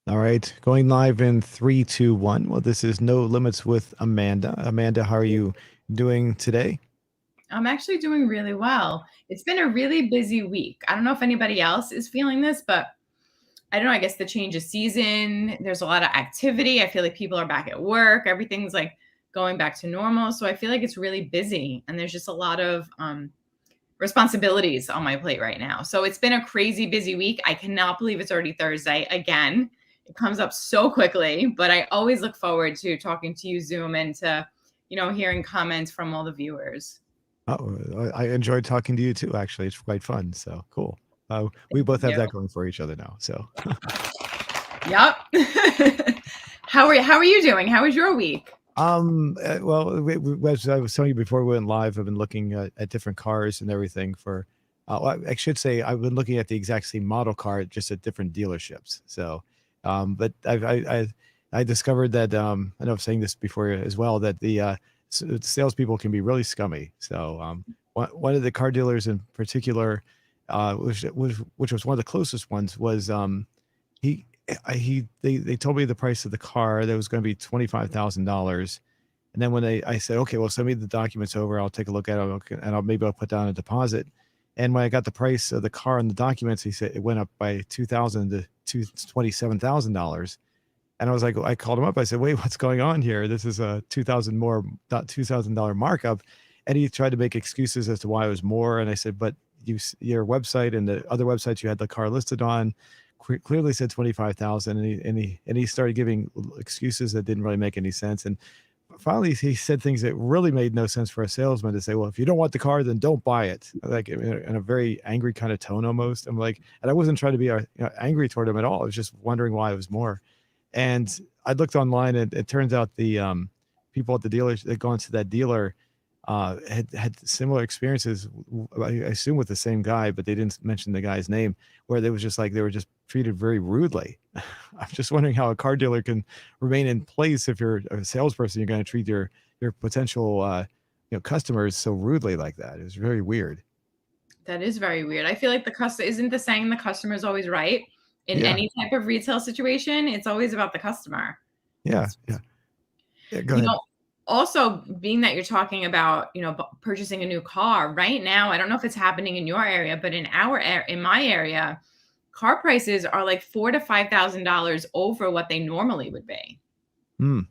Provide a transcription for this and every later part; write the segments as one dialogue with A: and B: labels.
A: All right, going live in three, two, one. Well, this is No Limits with Amanda. Amanda, how are you doing today?
B: I'm actually doing really well. It's been a really busy week. I don't know if anybody else is feeling this, but I don't know. I guess the change of season, there's a lot of activity. I feel like people are back at work. Everything's like going back to normal. So I feel like it's really busy and there's just a lot of responsibilities on my plate right now. So it's been a crazy busy week. I cannot believe it's already Thursday again. It comes up so quickly, but I always look forward to talking to you Zoom and to, hearing comments from all the viewers.
A: Oh, I enjoyed talking to you too, actually. It's quite fun. So cool. We
B: Thank
A: both have
B: you.
A: that going for each other now. So,
B: Yep. How are you doing? How was your week?
A: well, as I was telling you before we went live, I've been looking at different cars and everything for, well, I should say I've been looking at the exact same model car, just at different dealerships. So, but I discovered that, I know I'm saying this before as well, that the salespeople can be really scummy. So, one of the car dealers in particular, which was one of the closest ones, was he they told me the price of the car that was going to be $25,000. And then when I said, okay, well, send me the documents over, I'll take a look at it, and maybe I'll put down a deposit. And when I got the price of the car and the documents, he said it went up by 2,000 to $27,000. And I was like, I called him up. I said, wait, what's going on here? This is a 2,000 more, $2,000 markup. And he tried to make excuses as to why it was more. And I said, but your website and the other websites you had the car listed on clearly said 25,000. And he started giving excuses that didn't really make any sense. And finally, he said things that really made no sense for a salesman to say, well, if you don't want the car, then don't buy it. Like in a very angry kind of tone almost. I'm like, and I wasn't trying to be angry toward him at all. I was just wondering why it was more. And I looked online, and it turns out the people at the dealers that gone to that dealer had similar experiences. I assume with the same guy, but they didn't mention the guy's name. Where they was just like they were just treated very rudely. I'm just wondering how a car dealer can remain in place if you're a salesperson. You're going to treat your potential customers so rudely like that. It was very weird.
B: That is very weird. I feel like the customer isn't the saying the customer is always right in
A: Yeah,
B: any type of retail situation. It's always about the customer.
A: yeah,
B: It's
A: yeah, yeah. Go
B: you
A: ahead.
B: know, also being that you're talking about purchasing a new car right now. I don't know if it's happening in your area, but in my area, car prices are like $4,000 to $5,000 over what they normally would be.
A: Hmm.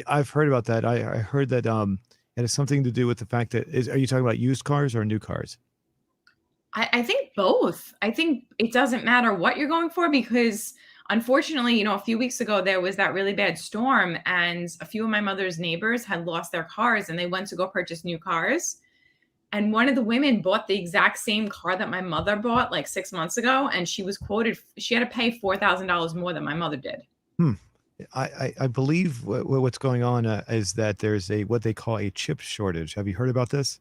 A: I've heard about that. I heard that it has something to do with the fact that are you talking about used cars or new cars?
B: I think both. I think it doesn't matter what you're going for because unfortunately, a few weeks ago there was that really bad storm and a few of my mother's neighbors had lost their cars and they went to go purchase new cars. And one of the women bought the exact same car that my mother bought like 6 months ago. And she was quoted, she had to pay $4,000 more than my mother did.
A: Hmm. I believe what's going on is that there's a what they call a chip shortage. Have you heard about this?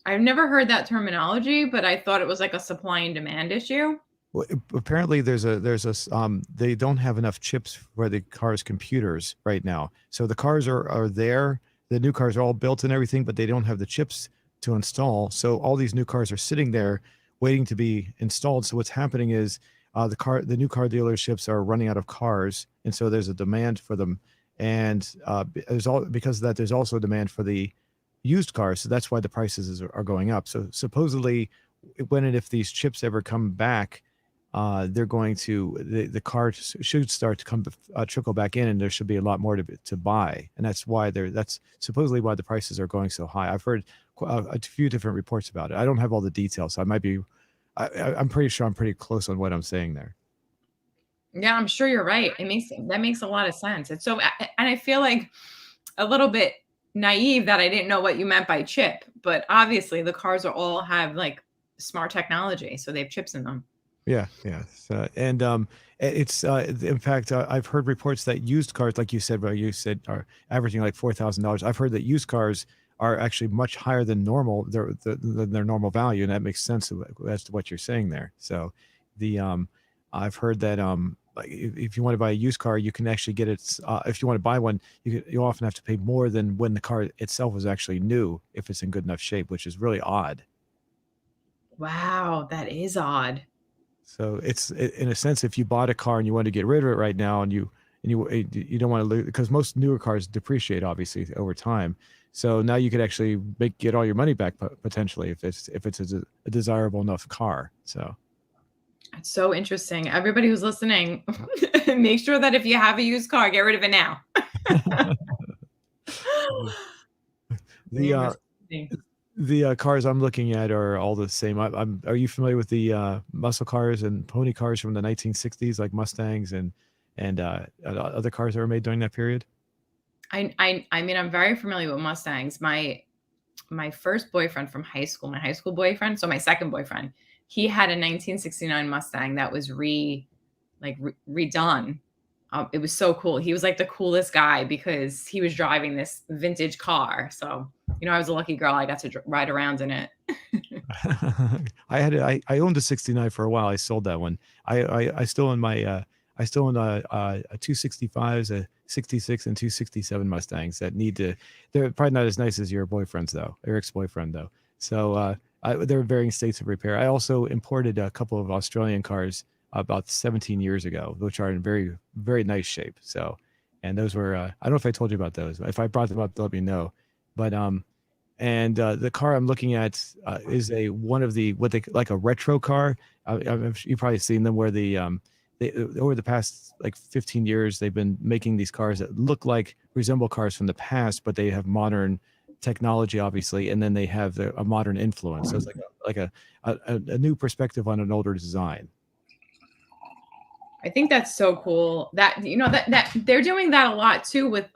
B: I've never heard that terminology, but I thought it was like a supply and demand issue.
A: Well, apparently they don't have enough chips for the car's computers right now. So the cars are there. The new cars are all built and everything, but they don't have the chips to install. So all these new cars are sitting there waiting to be installed. So what's happening is the new car dealerships are running out of cars, and so there's a demand for them. And because of that, there's also a demand for the used cars. So that's why the prices are going up. So supposedly, when and if these chips ever come back, they're going to the car should start to come trickle back in, and there should be a lot more to buy, and that's supposedly why the prices are going so high. I've heard a few different reports about it. I don't have all the details, so I might be. I'm pretty sure I'm pretty close on what I'm saying there.
B: Yeah, I'm sure you're right. That makes a lot of sense. It's so, and I feel like a little bit naive that I didn't know what you meant by chip, but obviously the cars are all have like smart technology, so they have chips in them.
A: Yeah, yeah. And it's in fact, I've heard reports that used cars, like you said, where you said are averaging like $4,000. I've heard that used cars are actually much higher than normal, than their normal value, and that makes sense as to what you're saying there. So, the I've heard that like if you want to buy a used car, you can actually get it. If you want to buy one, you often have to pay more than when the car itself was actually new, if it's in good enough shape, which is really odd.
B: Wow, that is odd.
A: So in a sense, if you bought a car and you want to get rid of it right now, and you don't want to lose, because most newer cars depreciate obviously over time. So now you could actually get all your money back potentially if it's a desirable enough car. So
B: It's so interesting. Everybody who's listening, make sure that if you have a used car, get rid of it now.
A: the
B: Rumors.
A: cars I'm looking at are all the same. Are you familiar with the muscle cars and pony cars from the 1960s, like Mustangs and other cars that were made during that period?
B: I mean, I'm very familiar with Mustangs. My first boyfriend from high school, my high school boyfriend, so my second boyfriend, he had a 1969 Mustang that was redone. It was so cool. He was like the coolest guy because he was driving this vintage car. So, I was a lucky girl. I got to ride around in it.
A: I owned a 69 for a while. I sold that one. I still own I still own a 265s, a 66 and 267 Mustangs that they're probably not as nice as your boyfriend's though, your ex-boyfriend though. So they're in varying states of repair. I also imported a couple of Australian cars about 17 years ago, which are in very, very nice shape. So, and those were, I don't know if I told you about those. If I brought them up, let me know. But and the car I'm looking at is one of the what they like a retro car. You've probably seen them where over the past like 15 years they've been making these cars that resemble cars from the past, but they have modern technology obviously, and then they have a modern influence. So it's like a new perspective on an older design.
B: I think that's so cool that that they're doing that a lot too with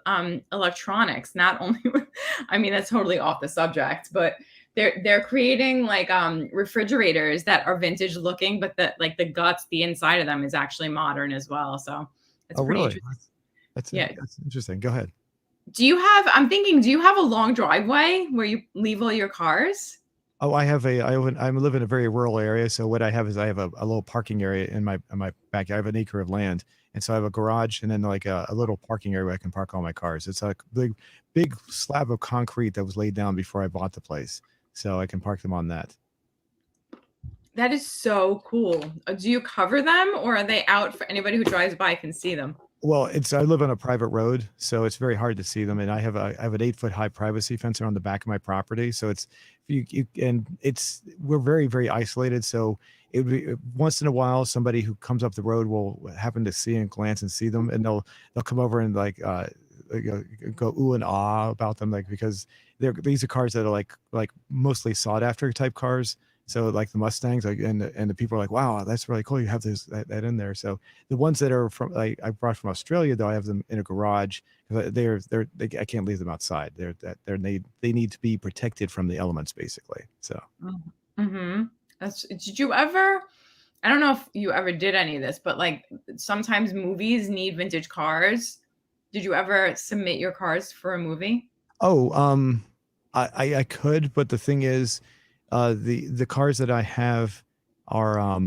B: electronics, not only with, I mean that's totally off the subject, but they're creating like refrigerators that are vintage looking, but the guts, the inside of them is actually modern as well. So it's
A: Oh,
B: pretty
A: really?
B: interesting.
A: That's
B: Yeah.
A: that's interesting. Go ahead.
B: I'm thinking, do you have a long driveway where you leave all your cars?
A: Oh, I live in a very rural area. So what I have is I have a little parking area in my backyard. I have an acre of land. And so I have a garage and then like a little parking area where I can park all my cars. It's a big slab of concrete that was laid down before I bought the place. So I can park them on that.
B: That is so cool. Do you cover them or are they out for anybody who drives by can see them?
A: Well, I live on a private road, so it's very hard to see them. And I have an 8 foot high privacy fence around the back of my property. So we're very, very isolated. So it would be once in a while, somebody who comes up the road will happen to see and glance and see them, and they'll come over and like, go ooh and ah about them, like, because these are cars that are like mostly sought after type cars. So like the Mustangs, like, and the people are like, wow, that's really cool. You have that in there. So the ones that are from like I brought from Australia, though, I have them in a garage because I can't leave them outside. They need to be protected from the elements, basically. So
B: Mm-hmm. Did you ever, I don't know if you ever did any of this, but like sometimes movies need vintage cars. Did you ever submit your cars for a movie?
A: oh, I could, but the thing is, the cars that I have are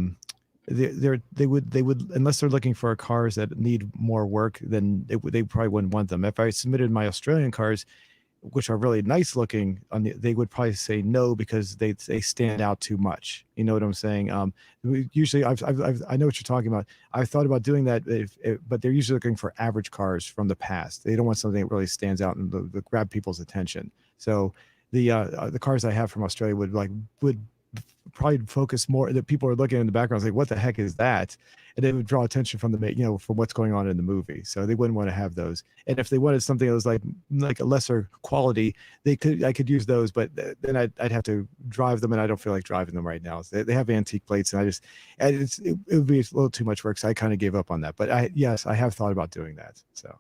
A: they would unless they're looking for cars that need more work, then they probably wouldn't want them. If I submitted my Australian cars, which are really nice looking, they would probably say no because they stand out too much. You know what I'm saying? Usually I know what you're talking about. I've thought about doing that, but they're usually looking for average cars from the past. They don't want something that really stands out and grab people's attention. So the cars I have from Australia would probably focus more that people are looking in the background like, what the heck is that? And it would draw attention from from what's going on in the movie. So they wouldn't want to have those. And if they wanted something that was like a lesser quality, I could use those, but then I'd have to drive them, and I don't feel like driving them right now. They have antique plates, and it would be a little too much work. So I kind of gave up on that. But yes, I have thought about doing that. So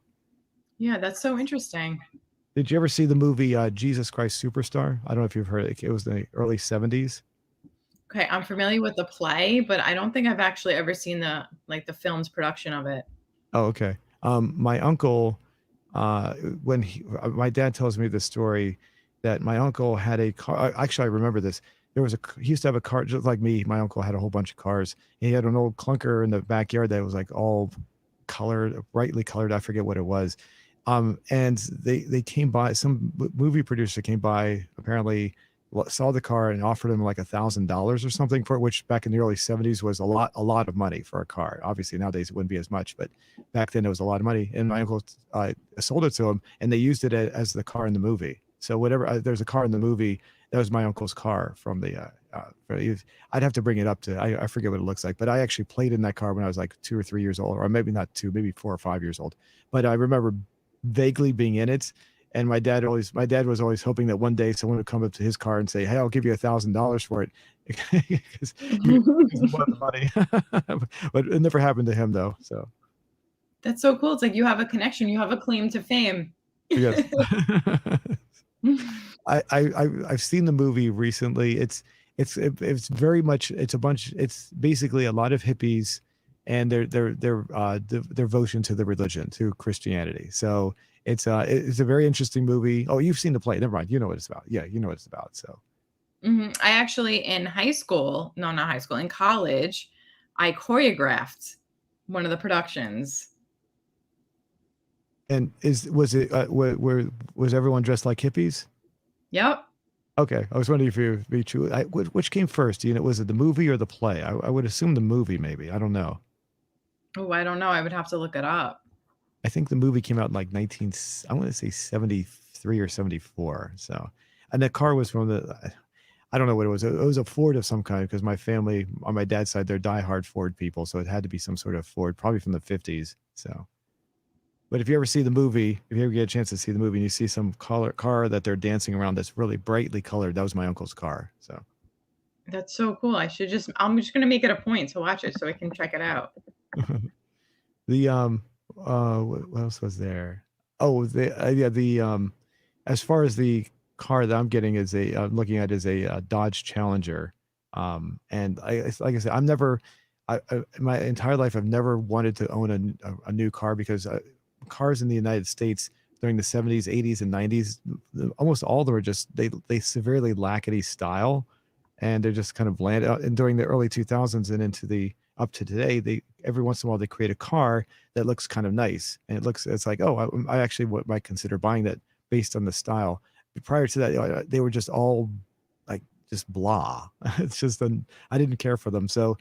B: Yeah, that's so interesting.
A: did you ever see the movie Jesus Christ Superstar? I don't know if you've heard it. It was in the early 70s.
B: Okay, I'm familiar with the play, but I don't think I've actually ever seen the film's production of it.
A: Oh, okay. My uncle, my dad tells me the story that my uncle had a car. Actually, I remember this. He used to have a car just like me. My uncle had a whole bunch of cars. He had an old clunker in the backyard that was like all colored, brightly colored. I forget what it was. And they came by. Some movie producer came by apparently saw the car and offered him like $1,000 or something for it, which back in the early 70s was a lot of money for a car. Obviously nowadays it wouldn't be as much, but back then it was a lot of money. And my uncle sold it to him, and they used it as the car in the movie. So whatever, there's a car in the movie that was my uncle's car from the. I'd have to bring it up to. I forget what it looks like, but I actually played in that car when I was like 2 or 3 years old, or maybe not two, maybe 4 or 5 years old. But I remember vaguely being in it. And my dad was always hoping that one day someone would come up to his car and say, "Hey, I'll give you $1,000 for it," because he wanted the money. But it never happened to him though. So
B: That's so cool. It's like you have a connection, you have a claim to fame.
A: yes. I've seen the movie recently. It's very much, it's a bunch, it's basically a lot of hippies and their devotion to the religion, to Christianity. So it's a very interesting movie. Oh, you've seen the play. Never mind. You know what it's about. Yeah, you know what it's about. So
B: I actually in high school, no, not high school, in college, I choreographed one of the productions.
A: and is was it where was everyone dressed like hippies?
B: Yep.
A: Okay, I was wondering if you be true. Which came first? Do you know, was it the movie or the play? I would assume the movie, maybe. I don't know.
B: Oh, I don't know. I would have to look it up.
A: I think the movie came out in like 19, I want to say 73 or 74. So, and the car was from I don't know what it was. It was a Ford of some kind because my family on my dad's side, they're diehard Ford people. So it had to be some sort of Ford, probably from the 50s. So, but if you ever see the movie, if you ever get a chance to see the movie and you see some car that they're dancing around that's really brightly colored, that was my uncle's car. So,
B: That's so cool. I'm just gonna make it a point to watch it so I can check it out.
A: the what else was there? Oh, yeah, as far as the car that I'm getting is I'm looking at is a Dodge Challenger. And like I said, my entire life I've never wanted to own a new car because cars in the United States during the 70s, 80s, and 90s, almost all of them are just they severely lack any style, and they're just kind of bland. And during the early 2000s and into the up to today, they every once in a while they create a car that looks kind of nice, and it's like, oh, I actually might consider buying that based on the style. But prior to that, they were just all like just blah. It's just I didn't care for them. So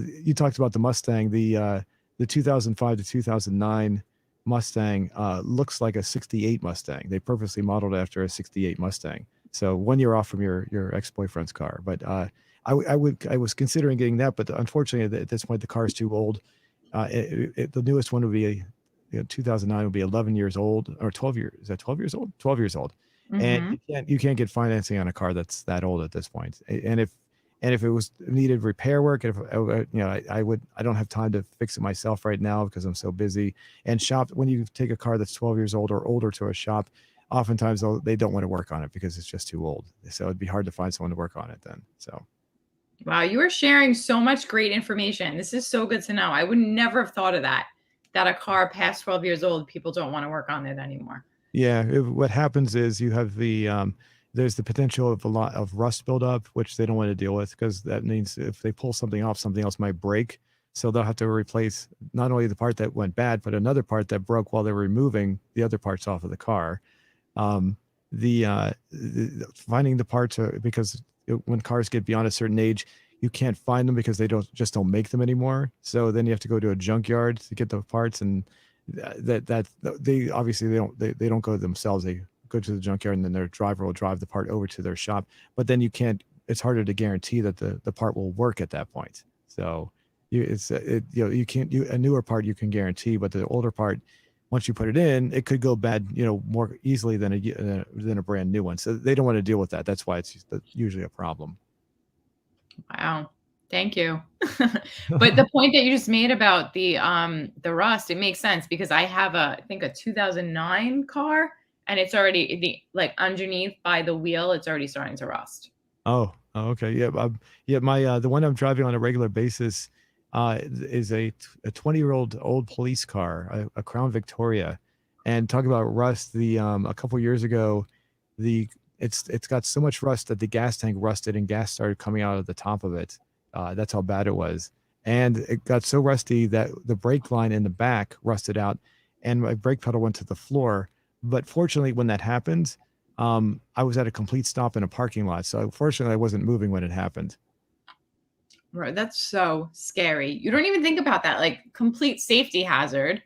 A: you talked about the Mustang, the 2005 to 2009 Mustang looks like a 68 Mustang. They purposely modeled after a 68 Mustang. So 1 year off from your ex-boyfriend's car. But I was considering getting that, but unfortunately at this point the car is too old. The newest one would be 2009 would be 11 years old, or 12 years. Is that 12 years old? 12 years old. And
B: Hmm.
A: you can't get financing on a car that's that old at this point. And if it was needed repair work, if I don't have time to fix it myself right now because I'm so busy. And when you take a car that's 12 years old or older to a shop, oftentimes they don't want to work on it because it's just too old. So it'd be hard to find someone to work on it then. So
B: Wow, you are sharing so much great information. This is so good to know. I would never have thought of that. That a car past 12 years old, people don't want to work on it anymore.
A: yeah, what happens is you have there's the potential of a lot of rust buildup, which they don't want to deal with because that means if they pull something off, something else might break. So they'll have to replace not only the part that went bad, but another part that broke while they were removing the other parts off of the car. Um, finding the parts because when cars get beyond a certain age, you can't find them because they don't make them anymore. So then you have to go to a junkyard to get the parts, and that they obviously they don't go themselves. They go to the junkyard, and then their driver will drive the part over to their shop. But then you can't. It's harder to guarantee that the part will work at that point. So you can't a newer part you can guarantee, but the older part, once you put it in, it could go bad, more easily than a brand new one. So they don't want to deal with that. That's why it's usually a problem.
B: Wow. Thank you. But the point that you just made about the rust, it makes sense because I have I think a 2009 car and it's already like underneath by the wheel, it's already starting to rust.
A: Oh, okay. Yeah, yeah. My the one I'm driving on a regular basis is a 20-year-old old police car, a Crown Victoria. And talk about rust. A couple years ago, the it's got so much rust that the gas tank rusted and gas started coming out of the top of it. That's how bad it was. And it got so rusty that the brake line in the back rusted out, and my brake pedal went to the floor. But fortunately, when that happened, I was at a complete stop in a parking lot. So fortunately, I wasn't moving when it happened.
B: Right, that's so scary. You don't even think about that, like, complete safety hazard.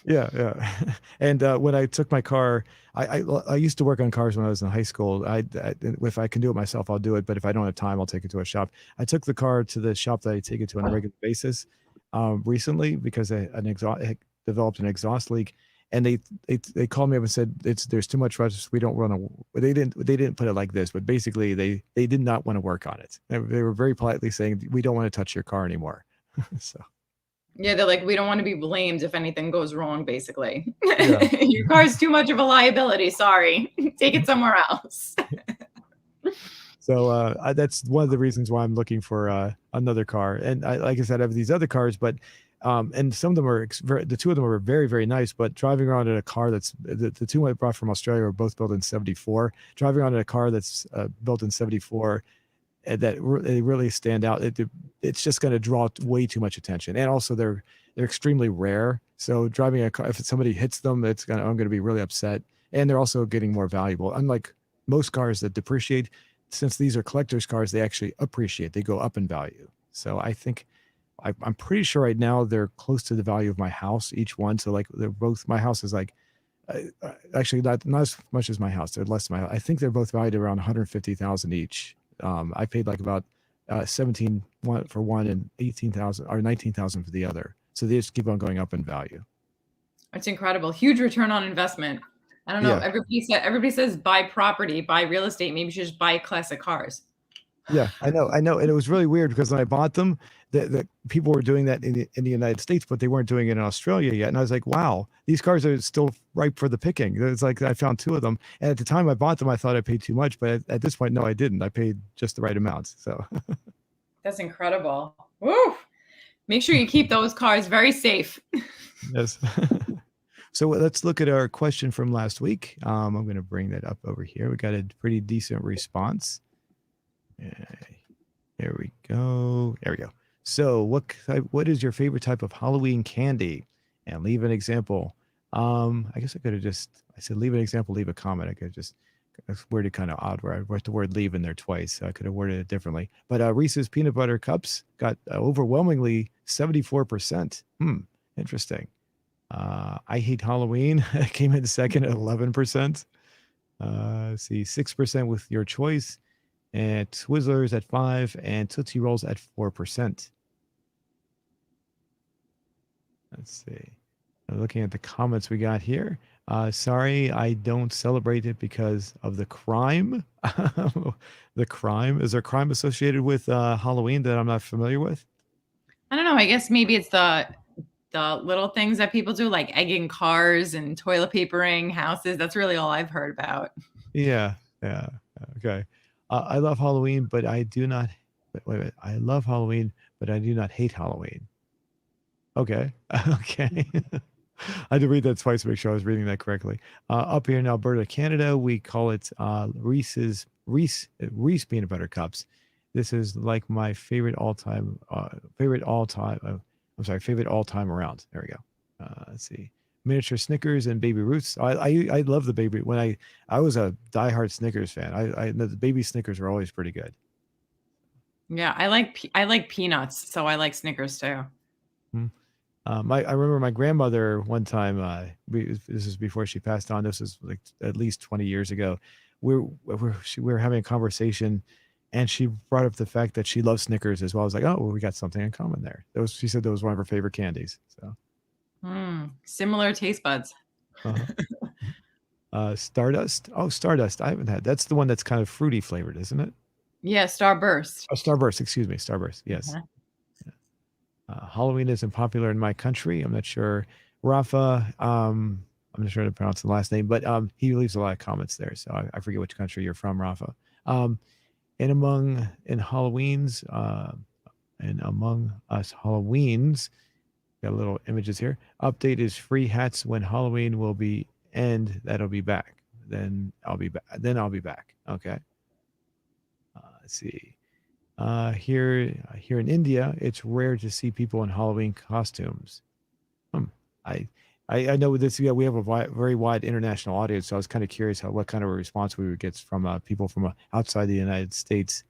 A: Yeah, yeah. And when I took my car, I used to work on cars when I was in high school. If I can do it myself, I'll do it. But if I don't have time, I'll take it to a shop. I took the car to the shop that I take it to on a regular basis recently because an exhaust had developed an exhaust leak, and they called me up and said there's too much rust. We don't run a. They didn't put it like this, but basically they did not want to work on it. They were very politely saying we don't want to touch your car anymore. So
B: Yeah, they're like, "We don't wanna be blamed if anything goes wrong," basically.
A: yeah.
B: "Your car's too much of a liability, sorry. Take it somewhere else."
A: So that's one of the reasons why I'm looking for another car. And like I said, I have these other cars, but and some of them are the two of them are very, very nice. But driving around in a car that's the two I brought from Australia were both built in '74. Driving around in a car that's built in '74 they really stand out. It's just going to draw way too much attention, and also they're extremely rare. So driving a car, if somebody hits them, I'm going to be really upset. And they're also getting more valuable. Unlike most cars that depreciate, since these are collectors' cars, they actually appreciate. They go up in value. So I think I'm pretty sure right now they're close to the value of my house, each one. So like they're both. My house is like actually not as much as my house. They're less than my house. I think they're both valued around 150,000 each. I paid like about 17 for one and 18,000 or 19,000 for the other. So they just keep on going up in value.
B: It's incredible. Huge return on investment. I don't know,
A: Yeah.
B: everybody says buy property, buy real estate, maybe you should just buy classic cars.
A: Yeah, I know, and it was really weird because when I bought them, the people were doing that in the United States, but they weren't doing it in Australia yet. And I was like, "Wow, these cars are still ripe for the picking." It's like I found two of them, and at the time I bought them, I thought I paid too much, but at this point, no, I didn't. I paid just the right amount. So
B: That's incredible. Woo! Make sure you keep those cars very safe.
A: yes. So let's look at our question from last week. I'm going to bring that up over here. We got a pretty decent response. There we go. There we go. So, what is your favorite type of Halloween candy? And leave an example. I guess I could have I said leave an example, leave a comment. I could have just that's worded kind of odd where I wrote the word leave in there twice. So I could have worded it differently. But Reese's peanut butter cups got overwhelmingly 74%. Interesting. I hate Halloween. Came in second at 11%. Let's see, 6% with your choice, and Twizzlers at 5, and Tootsie Rolls at 4%. Let's see. Looking at the comments we got here. Sorry, I don't celebrate it because of the crime. The crime. Is there crime associated with Halloween that I'm not familiar with?
B: I don't know, I guess maybe it's the little things that people do, like egging cars and toilet papering houses. That's really all I've heard about.
A: Yeah. Yeah. Okay. I love Halloween, but I do not. Wait. I love Halloween, but I do not hate Halloween. Okay. Okay. I had to read that twice to make sure I was reading that correctly. Up here in Alberta, Canada, we call it Reese peanut butter cups. This is like my favorite all time around. There we go. Let's see, miniature Snickers and Baby Roots. I love the baby. When I was a diehard Snickers fan. The baby Snickers were always pretty good.
B: Yeah, I like peanuts, so I like Snickers too.
A: Hmm. I remember my grandmother one time. This is before she passed on. This is like at least 20 years ago. We were having a conversation, and she brought up the fact that she loves Snickers as well. I was like, oh, well, we got something in common there. She said that was one of her favorite candies. So,
B: Similar taste buds.
A: uh Stardust. Oh, Stardust. I haven't had. That's the one that's kind of fruity flavored, isn't it?
B: Yeah, Starburst.
A: Oh, Starburst. Excuse me, Starburst. Yes.
B: Uh-huh.
A: Halloween isn't popular in my country. I'm not sure. Rafa, I'm not sure how to pronounce the last name, but he leaves a lot of comments there. So I forget which country you're from, Rafa. Um, in Halloween's, and among us Halloweens, got little images here. Update is free hats when Halloween will be end. That'll be back. Then I'll be back. Then I'll be back. Okay. Let's see. Here in India, it's rare to see people in Halloween costumes. Hmm. I I know with this, yeah, we have a very wide international audience, so I was kind of curious how what kind of a response we would get from people from outside the United States.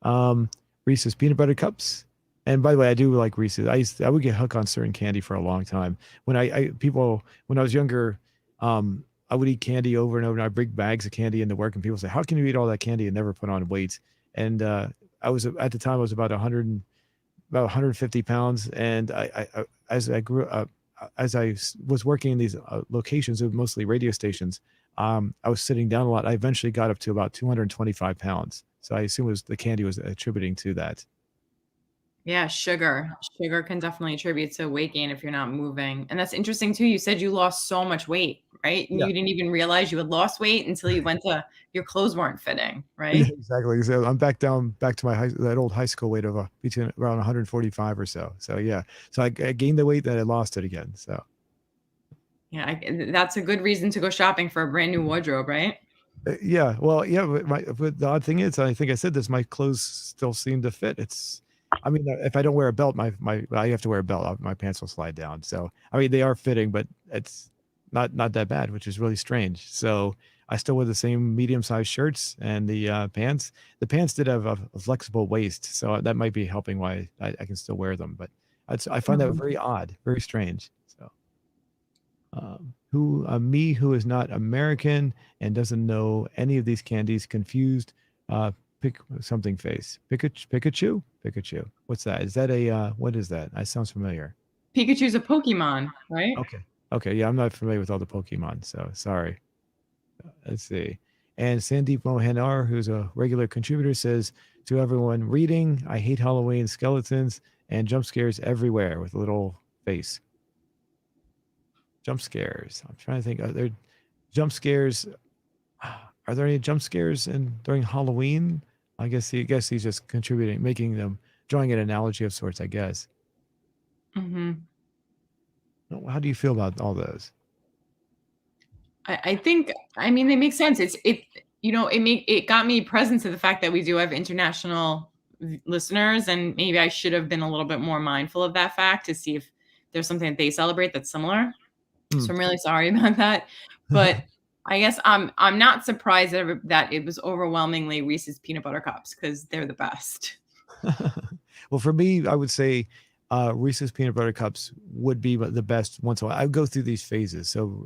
A: Um, Reese's peanut butter cups. And by the way, I do like Reese's. I would get hooked on certain candy for a long time. When when I was younger, I would eat candy over and over, and I'd bring bags of candy into work, and people say, "How can you eat all that candy and never put on weight?" And I was at the time I was about 150 pounds, and as I grew up, as was working in these locations, it was mostly radio stations. I was sitting down a lot. I eventually got up to about 225 pounds. So I assume it was the candy was attributing to that.
B: Yeah, sugar. Sugar can definitely attribute to weight gain if you're not moving. And that's interesting too. You said you lost so much weight, right? And
A: Yeah.
B: you didn't even realize you had lost weight until you went to your clothes weren't fitting,
A: Yeah,
B: right?
A: exactly. So I'm back to my that old high school weight of between around 145 or so. So yeah, so I gained the weight, then I lost it again. So
B: Yeah, that's a good reason to go shopping for a brand new wardrobe, right?
A: yeah, well, yeah. But the odd thing is, I think I said this, my clothes still seem to fit. I mean, if I don't wear a belt, I have to wear a belt. My pants will slide down. So I mean, they are fitting, but it's not that bad, which is really strange. So I still wear the same medium sized shirts and the pants. The pants did have a flexible waist, so that might be helping why I can still wear them. But I find that
B: Mhm.
A: very odd, very strange. So who me who is not American and doesn't know any of these candies, confused. Pick something face. Pikachu. What's that? Is that a what is that? That sounds familiar.
B: Pikachu's a Pokemon, right?
A: Okay. Okay. Yeah, I'm not familiar with all the Pokemon, so sorry. Let's see. And Sandeep Mohanar, who's a regular contributor, says to everyone reading, I hate Halloween skeletons and jump scares everywhere with a little face. Jump scares. I'm trying to think. Are there jump scares? Are there any jump scares in during Halloween? I guess he's just contributing, making them, drawing an analogy of sorts. I guess.
B: Mhm.
A: How do you feel about all those?
B: I think I mean, they make sense. It got me present to the fact that we do have international listeners, and maybe I should have been a little bit more mindful of that fact to see if there's something that they celebrate that's similar.
A: Hmm.
B: So I'm really sorry about that. But I guess I'm not surprised that it was overwhelmingly Reese's peanut butter cups because they're the best.
A: Well, for me, I would say Reese's peanut butter cups would be the best once in a while. I would go through these phases. So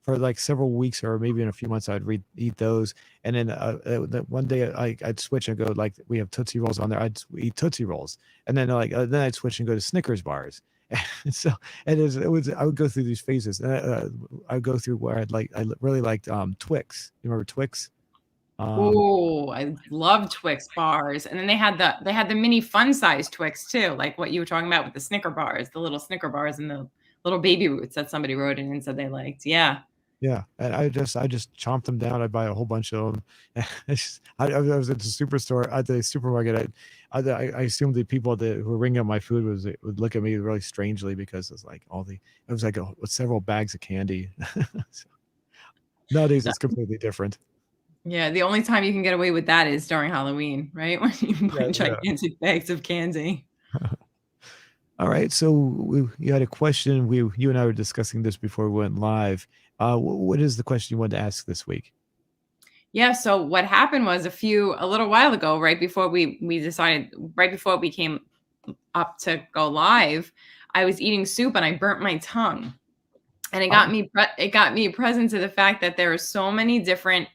A: for like several weeks or maybe in a few months, eat those. And then one day I'd switch and go like, we have Tootsie Rolls on there. I'd eat Tootsie Rolls. And then then I'd switch and go to Snickers bars. And so I would go through these phases. And I would go through where I really liked Twix. You remember Twix? Um,
B: Oh, I love Twix bars. And then they had the mini fun size Twix too, like what you were talking about with the Snicker bars, the little Snicker bars and the little baby roots that somebody wrote in and said they liked. Yeah.
A: Yeah, and I just chomped them down. I'd buy a whole bunch of them. I was at the superstore at the supermarket. I assumed the people who were ringing up my food would look at me really strangely because it's like it was like several bags of candy. So nowadays
B: No,
A: it's completely different.
B: yeah, the only time you can get away with that is during Halloween, right? When you
A: Yeah,
B: buy
A: yeah.
B: gigantic bags of candy.
A: All right, so you had a question. You and I were discussing this before we went live. What is the question you wanted to ask this week?
B: Yeah, so what happened was a little while ago, right before we came up to go live, I was eating soup and I burnt my tongue. And
A: Oh,
B: it got me present to the fact that there are so many different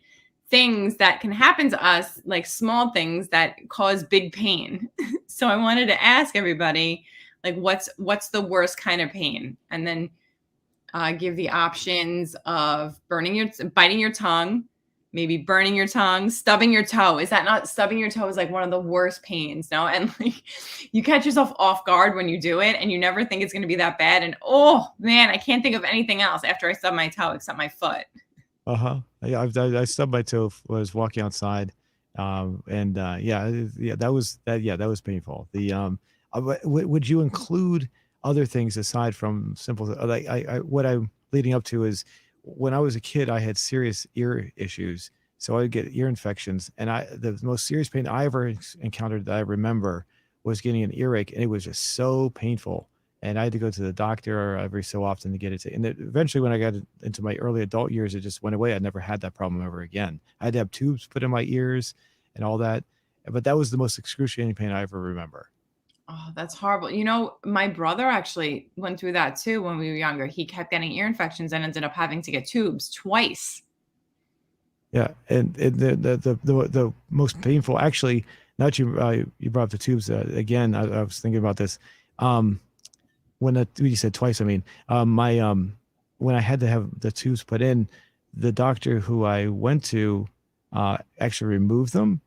B: things that can happen to us, like small things that cause big pain. So I wanted to ask everybody, like, what's the worst kind of pain? And then give the options of biting your tongue, maybe burning your tongue, stubbing your toe. Is that not stubbing your toe is like one of the worst pains, no? And like you catch yourself off guard when you do it and you never think it's going to be that bad. And oh man, I can't think of anything else after I stub my toe except my foot.
A: uh-huh. Yeah, I stubbed my toe when I was walking outside. And yeah, yeah, that was painful. Would you include other things aside from simple like what I'm leading up to is when I was a kid, I had serious ear issues. So I would get ear infections, and the most serious pain I ever encountered that I remember was getting an earache, and it was just so painful. and I had to go to the doctor every so often to get it. And eventually, when I got into my early adult years, it just went away. I never had that problem ever again. I had to have tubes put in my ears and all that, but that was the most excruciating pain I ever remember.
B: Oh, that's horrible. You know, my brother actually went through that too when we were younger. He kept getting ear infections and ended up having to get tubes twice.
A: Yeah, and the most painful, actually, now that you brought up the tubes again, I was thinking about this. Um, when you said twice, I mean, my when I had to have the tubes put in, the doctor who I went to actually removed them,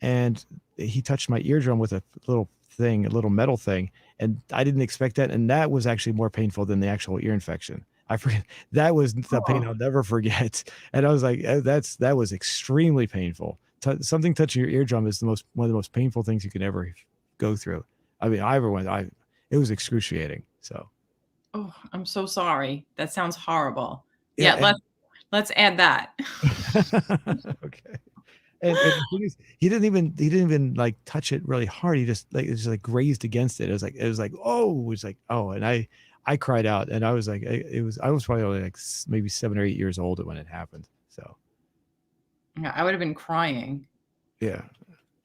A: and he touched my eardrum with a little thing, a little metal thing, and I didn't expect that, and that was actually more painful than the actual ear infection. I forget that was the pain
B: Oh,
A: I'll never forget, and I was like, that was extremely painful. Something touching your eardrum is the most one of the most painful things you can ever go through. I mean, I ever went, I it was excruciating. So
B: oh, I'm so sorry. That sounds horrible.
A: yeah,
B: Yeah, let's add that.
A: okay. And the thing is, he didn't even like touch it really hard. He just like it just like grazed against it. It was like oh, it was like oh, and I cried out, and I was like I was probably only like maybe 7 or 8 years old when it happened. So
B: Yeah, I would have been crying.
A: yeah,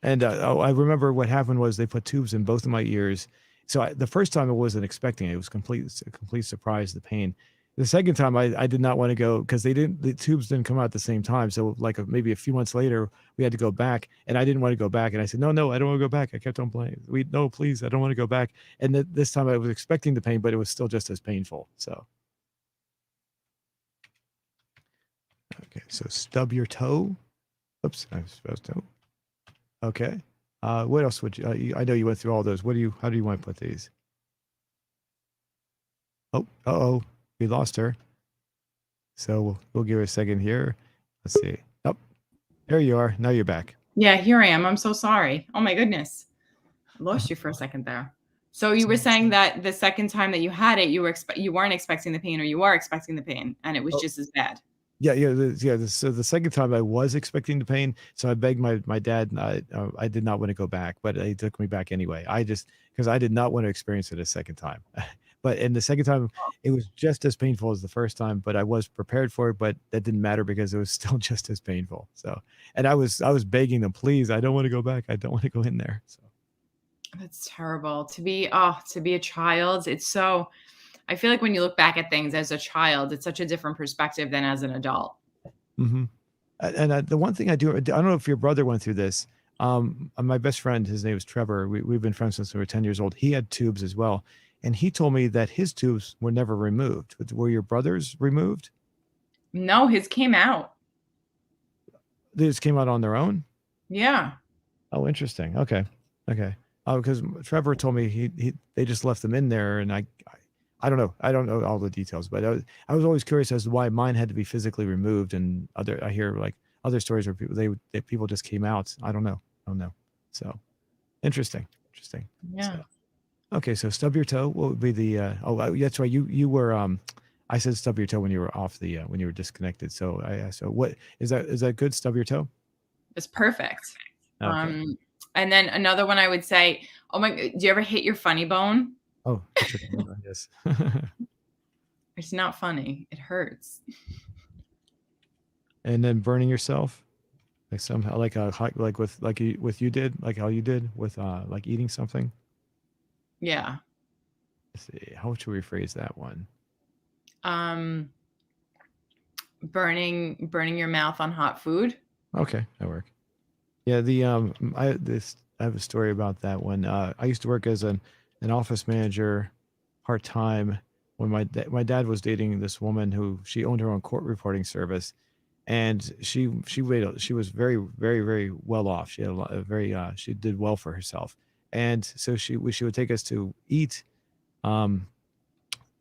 A: and I remember what happened was they put tubes in both of my ears. So the first time I wasn't expecting it. It was a complete surprise, the pain. The second time I did not want to go because the tubes didn't come out at the same time. So like maybe a few months later, we had to go back and I didn't want to go back. And I said, no, no, I don't want to go back. I kept on playing. No, please, I don't want to go back. And this time I was expecting the pain, but it was still just as painful. So, okay. So stub your toe. Oops, I was supposed to. Okay. What else would I know you went through all those. How do you want to put these? Oh, uh-oh, we lost her. So we'll give her a second here. Let's see. Oh, there you are. Now you're back.
B: Yeah, here I am. I'm so sorry. Oh my goodness. I lost you for a second there. So you were saying that the second time that you had it, you weren't expecting the pain, or you were expecting the pain, and it was
A: Oh,
B: just as bad.
A: yeah, yeah, so the second time I was expecting the pain, so I begged my dad, and I did not want to go back, but he took me back anyway. I just because I did not want to experience it a second time. But in the second time, it was just as painful as the first time, but I was prepared for it, but that didn't matter because it was still just as painful. So, and I was begging them, please, I don't want to go back. I don't want to go in there. So,
B: That's terrible. To be a child, it's so I feel like when you look back at things as a child, it's such a different perspective than as an adult.
A: mhm. And the one thing I don't know if your brother went through this. My best friend, his name is Trevor. We've been friends since we were 10 years old. He had tubes as well. And he told me that his tubes were never removed. Were your brothers removed?
B: No, his came out.
A: They just came out on their own?
B: Yeah.
A: Oh, interesting. Okay. Okay. Because Trevor told me they just left them in there, and I don't know. I don't know all the details, but I was always curious as to why mine had to be physically removed, and I hear like other stories where people just came out. I don't know. I don't know. So interesting. Interesting.
B: Yeah.
A: So okay, so stub your toe. What would be the that's right. You were I said stub your toe when you were off the when you were disconnected. So I asked, so what is that good? Stub your toe?
B: It's perfect.
A: Okay.
B: And then another one I would say, oh my, do you ever hit your funny bone?
A: Oh, that's a good one, yes.
B: It's not funny. It hurts.
A: And then burning yourself, like somehow, like like with you did, like how you did with like eating something.
B: Yeah.
A: Let's see, how should we phrase that one?
B: Um, burning your mouth on hot food.
A: Okay, that work. Yeah, I have a story about that one. I used to work as an office manager part time when my dad was dating this woman who she owned her own court reporting service, and she was very well off. She had a very she did well for herself, and so she would take us to eat um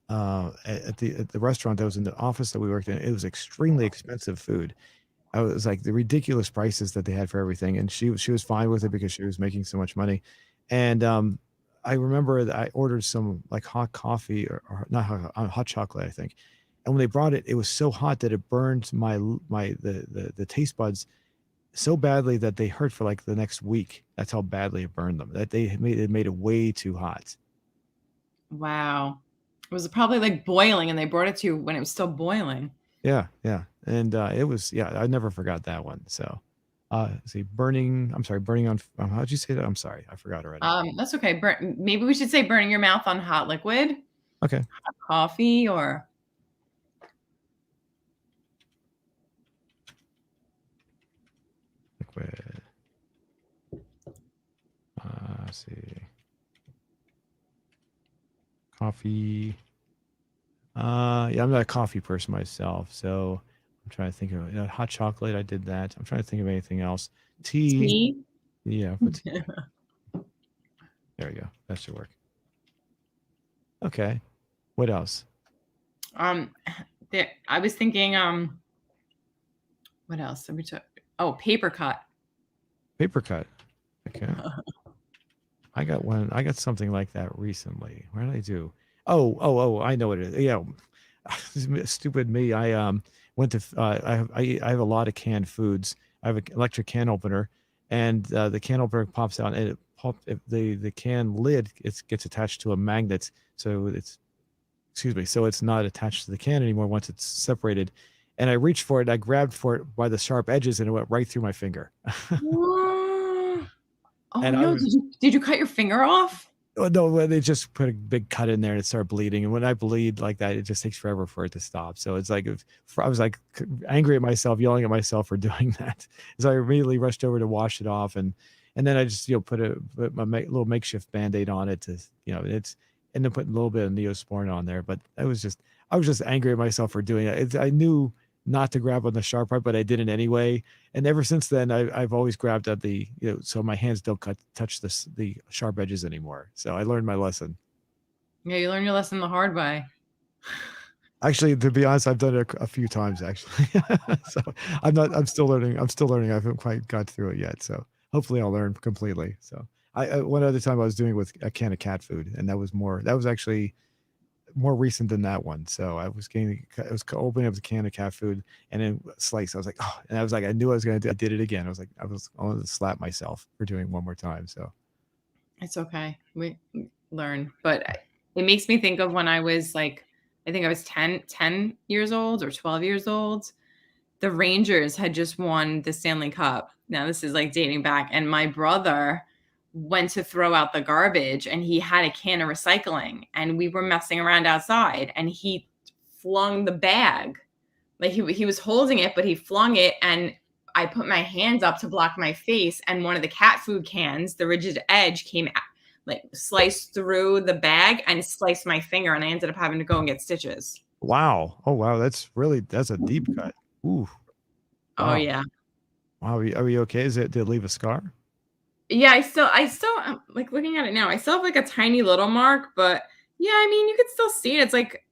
A: at the restaurant that was in the office that we worked in. It was extremely expensive food. I was like the ridiculous prices that they had for everything, and she was fine with it because she was making so much money. And I remember that I ordered some like hot coffee or not hot chocolate, I think. And when they brought it, it was so hot that it burned the taste buds so badly that they hurt for like the next week. That's how badly it burned them. That they had made it way too hot.
B: Wow. It was probably like boiling and they brought it to you when it was still boiling.
A: Yeah, yeah, and it was yeah. I never forgot that one. So, let's see, burning. I'm sorry, burning on. How'd you say that? I'm sorry, I forgot already.
B: That's okay. Maybe we should say burning your mouth on hot liquid,
A: Okay,
B: hot coffee, or
A: liquid. Let's see, coffee. Yeah, I'm not a coffee person myself, so I'm trying to think of hot chocolate. I did that. I'm trying to think of anything else. Tea.
B: tea.
A: Yeah, but there we go. That should work. Okay. What else?
B: um, I was thinking, what else? Oh, paper cut.
A: Paper cut. Okay. I got one. I got something like that recently. What did I do? Oh! I know what it is. Yeah, stupid me. I went to. I have a lot of canned foods. I have an electric can opener, and the can opener pops out, and the can lid gets attached to a magnet, so it's excuse me, so it's not attached to the can anymore once it's separated. And I reached for it, I grabbed for it by the sharp edges, and it went right through my finger.
B: Oh
A: And I
B: no,
A: was
B: did you cut your finger off?
A: oh, no, well, they just put a big cut in there and it started bleeding. And when I bleed like that, it just takes forever for it to stop. So it's like I was like angry at myself, yelling at myself for doing that. So I immediately rushed over to wash it off, and then I just put my little makeshift band-aid on it to it's and then put a little bit of Neosporin on there. But I was just angry at myself for doing it. I knew not to grab on the sharp part, but I did it anyway. And ever since then, I've always grabbed at the so my hands don't touch the sharp edges anymore. So I learned my lesson.
B: Yeah, you learned your lesson the hard way.
A: Actually, to be honest, I've done it a few times actually. So I'm still learning. I'm still learning. I haven't quite got through it yet. So hopefully I'll learn completely. So one other time I was doing it with a can of cat food, and that was actually more recent than that one. So I was opening up the can of cat food and then slice. I was like, oh, and I was like, I knew I was going to do, I did it again. I wanted to slap myself for doing it one more time. So,
B: It's okay. We learn. But it makes me think of when I was like, I think I was 10 years old or 12 years old. The Rangers had just won the Stanley Cup. Now, this is like dating back. And my brother went to throw out the garbage and he had a can of recycling and we were messing around outside and he flung the bag. Like he was holding it, but he flung it and I put my hands up to block my face, and one of the cat food cans, the rigid edge, came out, like sliced through the bag and sliced my finger, and I ended up having to go and get stitches.
A: wow. Oh, wow. That's a deep cut. Ooh,
B: Oh
A: wow.
B: yeah,
A: Wow. Are you okay? Did it leave a scar?
B: yeah. I still like looking at it now. I still have like a tiny little mark, but yeah, I mean, you could still see it. It's like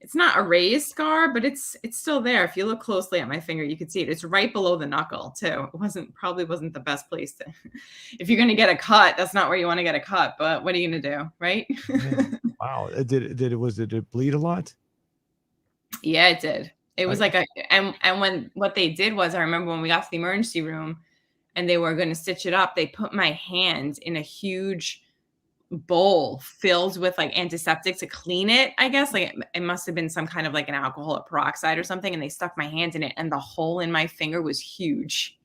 B: it's not a raised scar, but it's still there. If you look closely at my finger, you can see it. It's right below the knuckle too. It probably wasn't the best place to. If you're gonna get a cut, that's not where you want to get a cut. But what are you gonna do, right?
A: Yeah. Wow. Did it bleed a lot?
B: Yeah, it did. It was
A: I,
B: like a and when what they did was I remember when we got to the emergency room and they were gonna stitch it up, they put my hand in a huge bowl filled with like antiseptic to clean it, I guess. Like it must have been some kind of like an alcoholic peroxide or something. And they stuck my hand in it, and the hole in my finger was huge.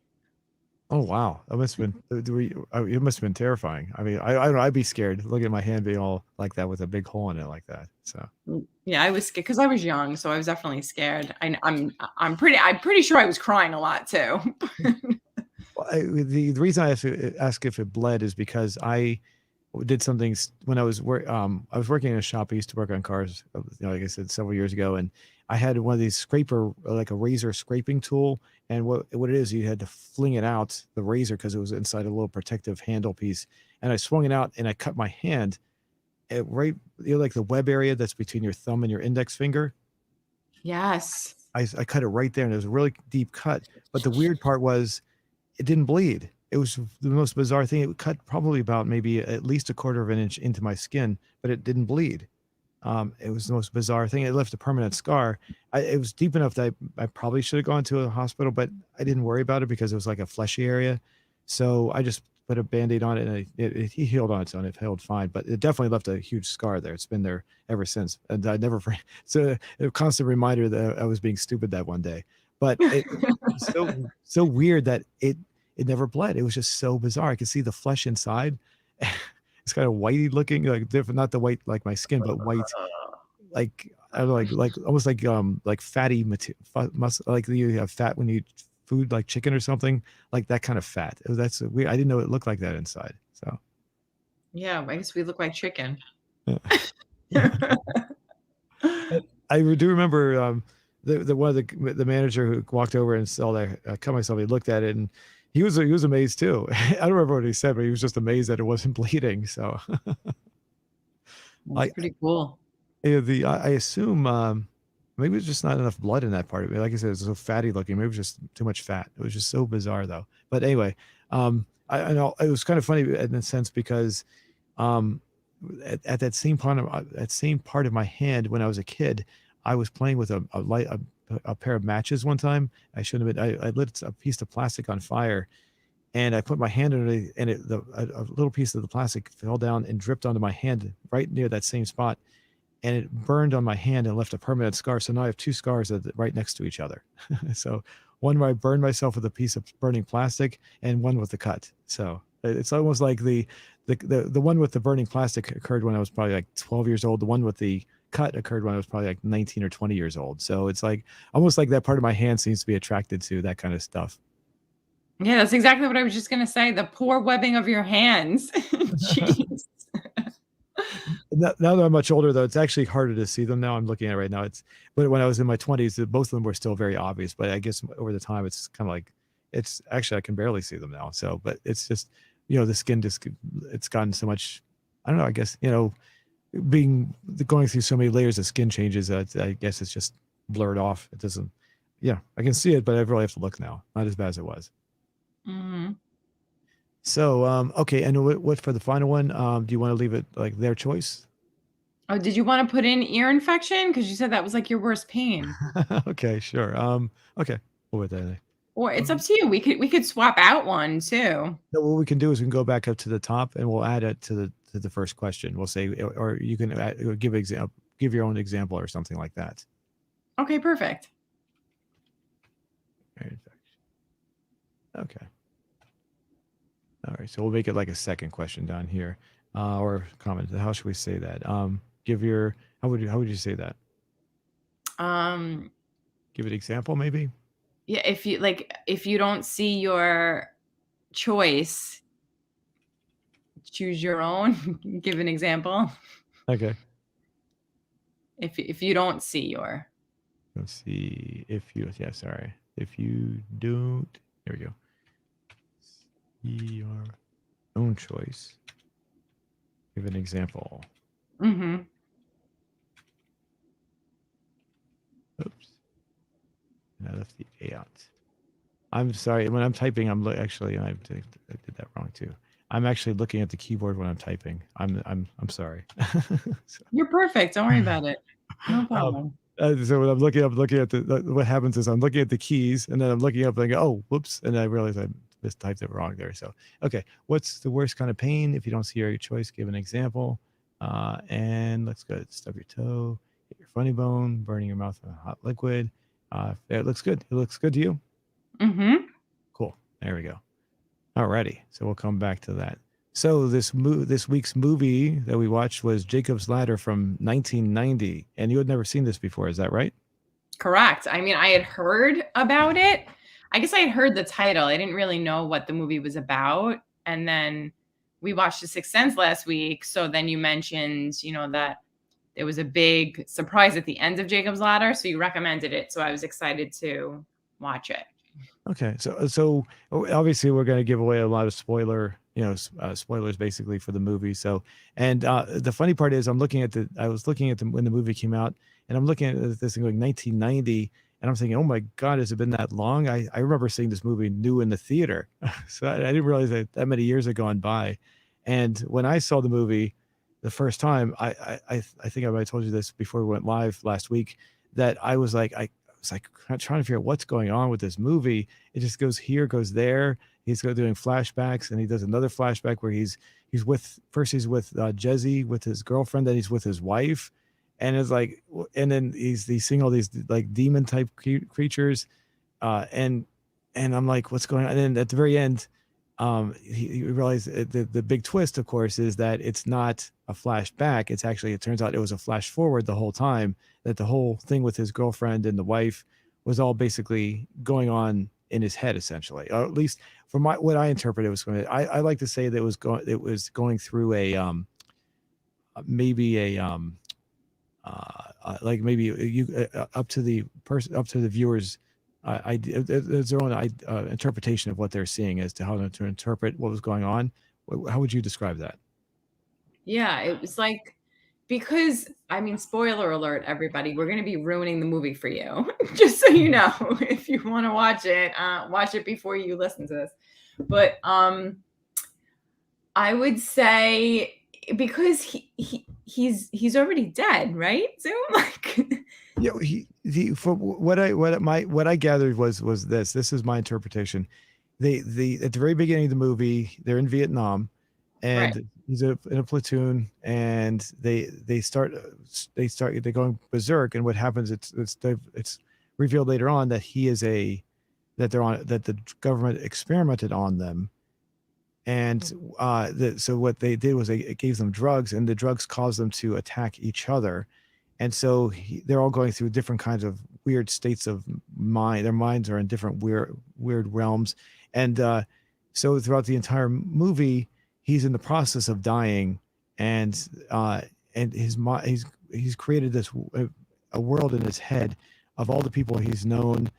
A: oh, wow. That must have been, it must have been terrifying. I mean, I don't know. I'd be scared. Look at my hand being all like that with a big hole in it like that. So.
B: Yeah, I was scared because I was young, so I was definitely scared. I'm pretty sure I was crying a lot too.
A: Well, the reason I ask if it bled is because I did something when I was working in a shop. I used to work on cars, like I said, several years ago, and I had one of these like a razor scraping tool. And what it is, you had to fling it out the razor because it was inside a little protective handle piece. And I swung it out and I cut my hand right, like the web area that's between your thumb and your index finger.
B: Yes.
A: I cut it right there, and it was a really deep cut. But the weird part was it didn't bleed. It was the most bizarre thing. It cut probably about maybe at least a quarter of an inch into my skin, but it didn't bleed. It was the most bizarre thing. It left a permanent scar. It was deep enough that I probably should have gone to a hospital, but I didn't worry about it because it was like a fleshy area. So I just put a Band-Aid on it, and he healed on its own. It healed fine, but it definitely left a huge scar there. It's been there ever since, and I never. It's a constant reminder that I was being stupid that one day. But it's so weird that it never bled. It was just so bizarre. I could see the flesh inside. It's kind of whitey looking, like different, not the white like my skin, but white, like I don't know, like almost like fatty muscle, like you have fat when you eat food like chicken or something, like that kind of fat. That's weird. I didn't know it looked like that inside. So
B: Yeah, I guess we look like chicken.
A: I do remember the one of the manager who walked over and saw that I cut myself. He looked at it and he was amazed too. I don't remember what he said, but he was just amazed that it wasn't bleeding. So
B: That's
A: I
B: pretty cool.
A: I assume maybe it's just not enough blood in that part of it. Like I said, it's so fatty looking. Maybe it was just too much fat. It was just so bizarre though. But anyway, I know it was kind of funny in a sense because um, at that same part of my hand when I was a kid, I was playing with a pair of matches one time. I shouldn't have been. I lit a piece of plastic on fire, and I put my hand under it, and a little piece of the plastic fell down and dripped onto my hand right near that same spot, and it burned on my hand and left a permanent scar. So now I have two scars that right next to each other. So one where I burned myself with a piece of burning plastic, and one with the cut. So it's almost like the one with the burning plastic occurred when I was probably like 12 years old. The one with the cut occurred when I was probably like 19 or 20 years old. So it's like almost like that part of my hand seems to be attracted to that kind of stuff.
B: Yeah, that's exactly what I was just gonna say. The poor webbing of your hands. Jeez.
A: Now that I'm much older, though, it's actually harder to see them now. I'm looking at it right now. But when I was in my 20s, both of them were still very obvious. But I guess over the time, it's kind of like it's actually I can barely see them now. So, but it's just the skin just it's gotten so much. I don't know. I guess being going through so many layers of skin changes. I guess it's just blurred off. It doesn't. Yeah, I can see it, but I really have to look now. Not as bad as it was.
B: Mhm.
A: So, okay. And what for the final one? Do you want to leave it like their choice?
B: Oh, did you wanna put in ear infection? Because you said that was, like, your worst pain.
A: Okay, sure. Okay. What would that?
B: Or it's up
A: Um,
B: to you. We could swap out one too.
A: no, what we can do is we can go back up to the top and we'll add it to the first question. We'll say, or you can give your own example or something like that.
B: Okay, perfect.
A: Right. Okay. All right. So we'll make it like a second question down here, or comment. How should we say that? Give your how would you say that?
B: Um,
A: Give an example, maybe.
B: yeah, if you don't see your choice, choose your own. Give an example.
A: Okay.
B: If you don't see your
A: Let's see if you. Yeah, sorry. If you don't, there we go. See your own choice. Give an example.
B: Mhm.
A: Oops. I left the A out. I'm sorry. When I'm typing, actually I did that wrong too. I'm actually looking at the keyboard when I'm typing. I'm sorry. So,
B: You're perfect. Don't worry about it. No
A: um,
B: problem.
A: so when I'm looking at what happens is I'm looking at the keys and then I'm looking up and I go, oh, whoops, and I realize I just typed it wrong there. So okay, what's the worst kind of pain? If you don't see your choice, give an example. And let's go. Stub your toe, hit your funny bone, burning your mouth with a hot liquid. It looks good. It looks good to you.
B: Mhm.
A: Cool. There we go. Alrighty. So we'll come back to that. So this week's movie that we watched was Jacob's Ladder from 1990, and you had never seen this before. Is that right?
B: Correct. I mean, I had heard about it. I guess I had heard the title. I didn't really know what the movie was about. And then we watched The Sixth Sense last week. So then you mentioned, that there was a big surprise at the end of Jacob's Ladder. So you recommended it. So I was excited to watch it.
A: Okay. So obviously we're going to give away a lot of spoilers basically for the movie. So and the funny part is I was looking at them when the movie came out, and I'm looking at this thing like 1990. And I'm thinking, oh my God, has it been that long? I remember seeing this movie new in the theater. So I didn't realize that many years had gone by. And when I saw the movie the first time, I think I might have told you this before we went live last week, that I was like trying to figure out what's going on with this movie. It just goes here, goes there. he's doing flashbacks, and he does another flashback where he's with first he's with Jesse with his girlfriend, then he's with his wife, and it's like, and then he's seeing all these like demon type creatures, uh, and and I'm like, what's going on? And then at the very end, he realized the big twist, of course, is that it's not a flashback. It's actually, it turns out it was a flash forward the whole time. That the whole thing with his girlfriend and the wife was all basically going on in his head, essentially, or at least from what I interpreted it was going. I like to say that it was going through a maybe a like maybe you up to the person, up to the viewers, there's their own interpretation of what they're seeing as to how to interpret what was going on. How would you describe that?
B: Yeah, it was like because I mean, spoiler alert, everybody, we're gonna be ruining the movie for you. Just so you know, if you want to watch it before you listen to this. But I would say because he's already dead, right? Zoom like
A: Yeah, he for what I gathered was this is my interpretation. They at the very beginning of the movie, they're in Vietnam,
B: right.
A: and he's in a platoon, and they're going berserk, and what happens, it's revealed later on that he is a that they're on that the government experimented on them, and so what they did was it gave them drugs, and the drugs caused them to attack each other, and so they're all going through different kinds of weird states of mind. Their minds are in different weird realms, and so throughout the entire movie, he's in the process of dying, and his mind, he's created this a world in his head of all the people he's known,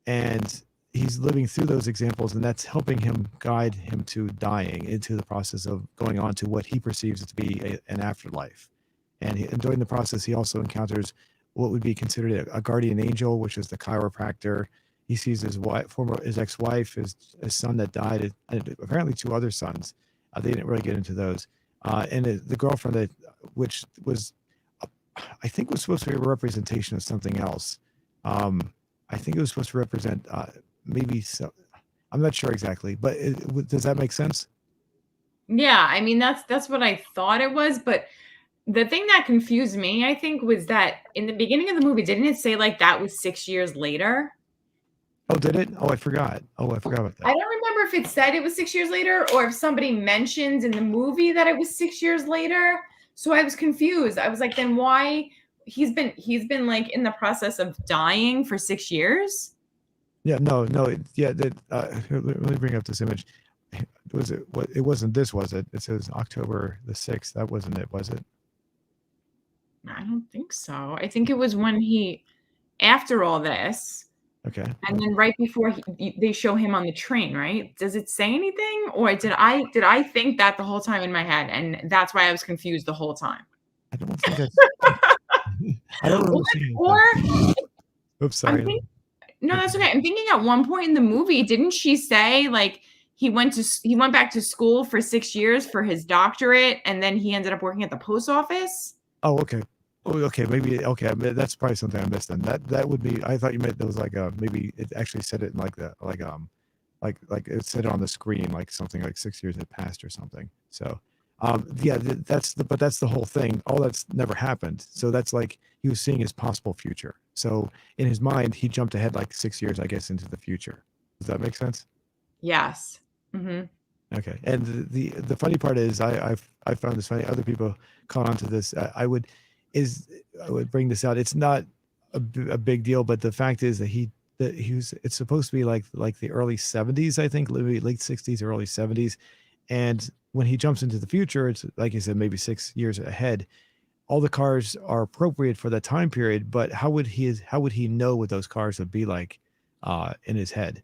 A: and he's living through those examples, and that's helping him guide him to dying into the process of going on to what he perceives to be an afterlife. And during the process, he also encounters what would be considered a guardian angel, which is the chiropractor. He sees his ex-wife, his son that died, and apparently two other sons. They didn't really get into those, and the girlfriend which was, I think, was supposed to be a representation of something else. I think it was supposed to represent maybe so. I'm not sure exactly, but does that make sense?
B: Yeah, I mean that's what I thought it was, but the thing that confused me, I think, was that in the beginning of the movie, didn't it say like that was 6 years later?
A: Oh, did it? Oh, I forgot. Oh, I forgot about
B: I
A: that.
B: don't remember if it said it was 6 years later or if somebody mentioned in the movie that it was 6 years later. So I was confused. I was like, then why he's been like in the process of dying for 6 years?
A: Yeah, no, no, yeah. That let me bring up this image. Was it? What? It wasn't this, was it? It says October the 6th. That wasn't it, was it?
B: I don't think so. I think it was when he after all this.
A: Okay.
B: And then right before they show him on the train, right? Does it say anything, or did I think that the whole time in my head, and that's why I was confused the whole time?
A: I don't think I. I don't
B: Or,
A: remember seeing
B: or
A: anything. Oops,
B: I'm
A: sorry.
B: thinking, no, that's okay. I'm thinking at one point in the movie, didn't she say like he went back to school for 6 years for his doctorate, and then he ended up working at the post office?
A: Oh, okay. Oh, okay. Maybe okay. That's probably something I missed. Then that would be. I thought you meant there was like a maybe it actually said it in like the like it said it on the screen like something like 6 years had passed or something. So yeah, but that's the whole thing. All that's never happened. So that's like he was seeing his possible future. So in his mind, he jumped ahead like 6 years, I guess, into the future. Does that make sense?
B: Yes. Hmm.
A: Okay. And the funny part is I found this funny. Other people caught on to this. I would bring this out. It's not a big deal, but the fact is that he was. It's supposed to be like the early 70s, I think, maybe late 60s, early 70s. And when he jumps into the future, it's like you said, maybe 6 years ahead. All the cars are appropriate for that time period, but how would he know what those cars would be like in his head?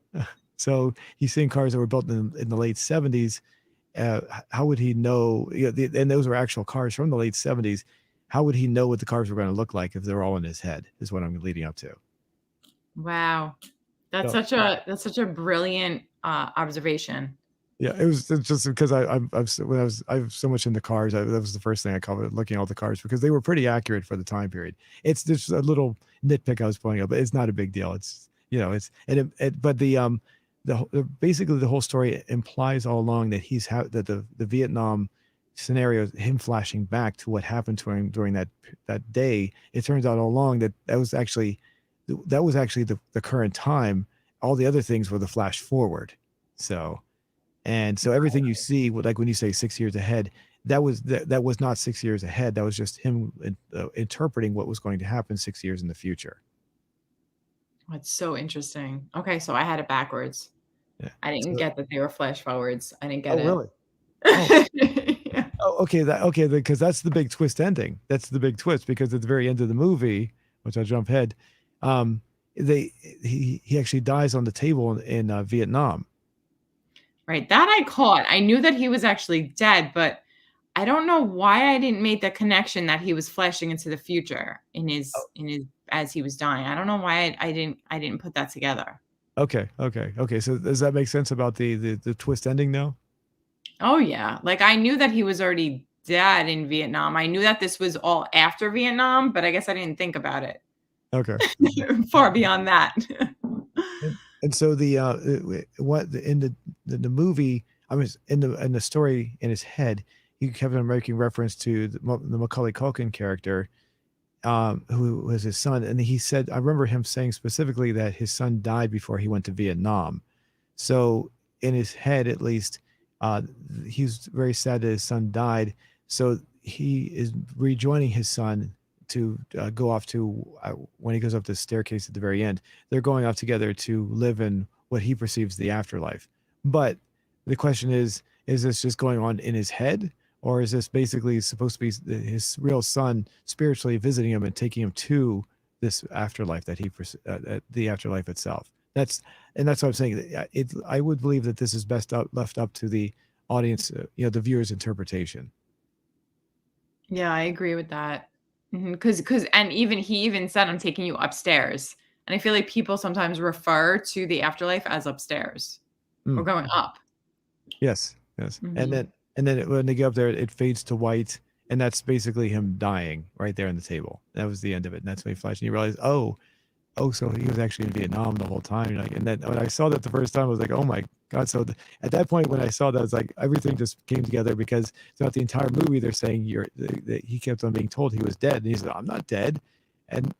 A: So he's seeing cars that were built in the late 70s. Uh, how would he know? And those were actual cars from the late 70s. How would he know what the cars were going to look like if they're all in his head? Is what I'm leading up to.
B: Wow.
A: So
B: That's such a brilliant observation.
A: yeah, it's just because when I was so much into cars. That was the first thing I covered, looking at all the cars because they were pretty accurate for the time period. It's just a little nitpick I was pointing out, but it's not a big deal. It's it's but basically the whole story implies all along that that the Vietnam scenario, him flashing back to what happened to him during that day. It turns out all along that that was actually the current time. All the other things were the flash forward. So and so everything you see, like when you say 6 years ahead, that was not 6 years ahead. That was just him interpreting what was going to happen 6 years in the future.
B: That's so interesting. Okay, so I had it backwards.
A: Yeah.
B: I didn't
A: So,
B: get that they were flash forwards. I didn't get
A: oh,
B: it.
A: really? Oh,
B: Yeah.
A: oh, okay. Okay, because that's the big twist ending. That's the big twist because at the very end of the movie, which I jump ahead, um, he actually dies on the table in Vietnam.
B: Right, that I caught. I knew that he was actually dead, but I don't know why I didn't make the connection that he was flashing into the future in his as he was dying. I don't know why I didn't put that together.
A: Okay, okay, okay. So does that make sense about the twist ending now?
B: Oh, yeah. Like, I knew that he was already dead in Vietnam. I knew that this was all after Vietnam, but I guess I didn't think about it
A: Okay.
B: far beyond that.
A: And so what in the movie, I mean, in the story in his head, he kept on making reference to the Macaulay Culkin character, who was his son, and he said, I remember him saying specifically that his son died before he went to Vietnam. So in his head, at least, uh, he's very sad that his son died. So he is rejoining his son to go off to when he goes up the staircase at the very end. They're going off together to live in what he perceives the afterlife. But the question is this just going on in his head? Or is this basically supposed to be his real son spiritually visiting him and taking him to this afterlife the afterlife itself? That's what I'm saying. I would believe that this is left up to the audience, the viewer's interpretation.
B: Yeah, I agree with that. Because and even he even said, "I'm taking you upstairs." And I feel like people sometimes refer to the afterlife as upstairs or
A: Mm,
B: going up.
A: yes, yes.
B: Mhm.
A: And then when they get up there, it fades to white, and that's basically him dying right there on the table. That was the end of it. And that's when he flashed, and you realize, oh, so he was actually in Vietnam the whole time. Like, and then when I saw that the first time, I was like, oh my God. So at that point, when I saw that, it's like everything just came together because throughout the entire movie, they're saying that he kept on being told he was dead. And he said, I'm not dead. And,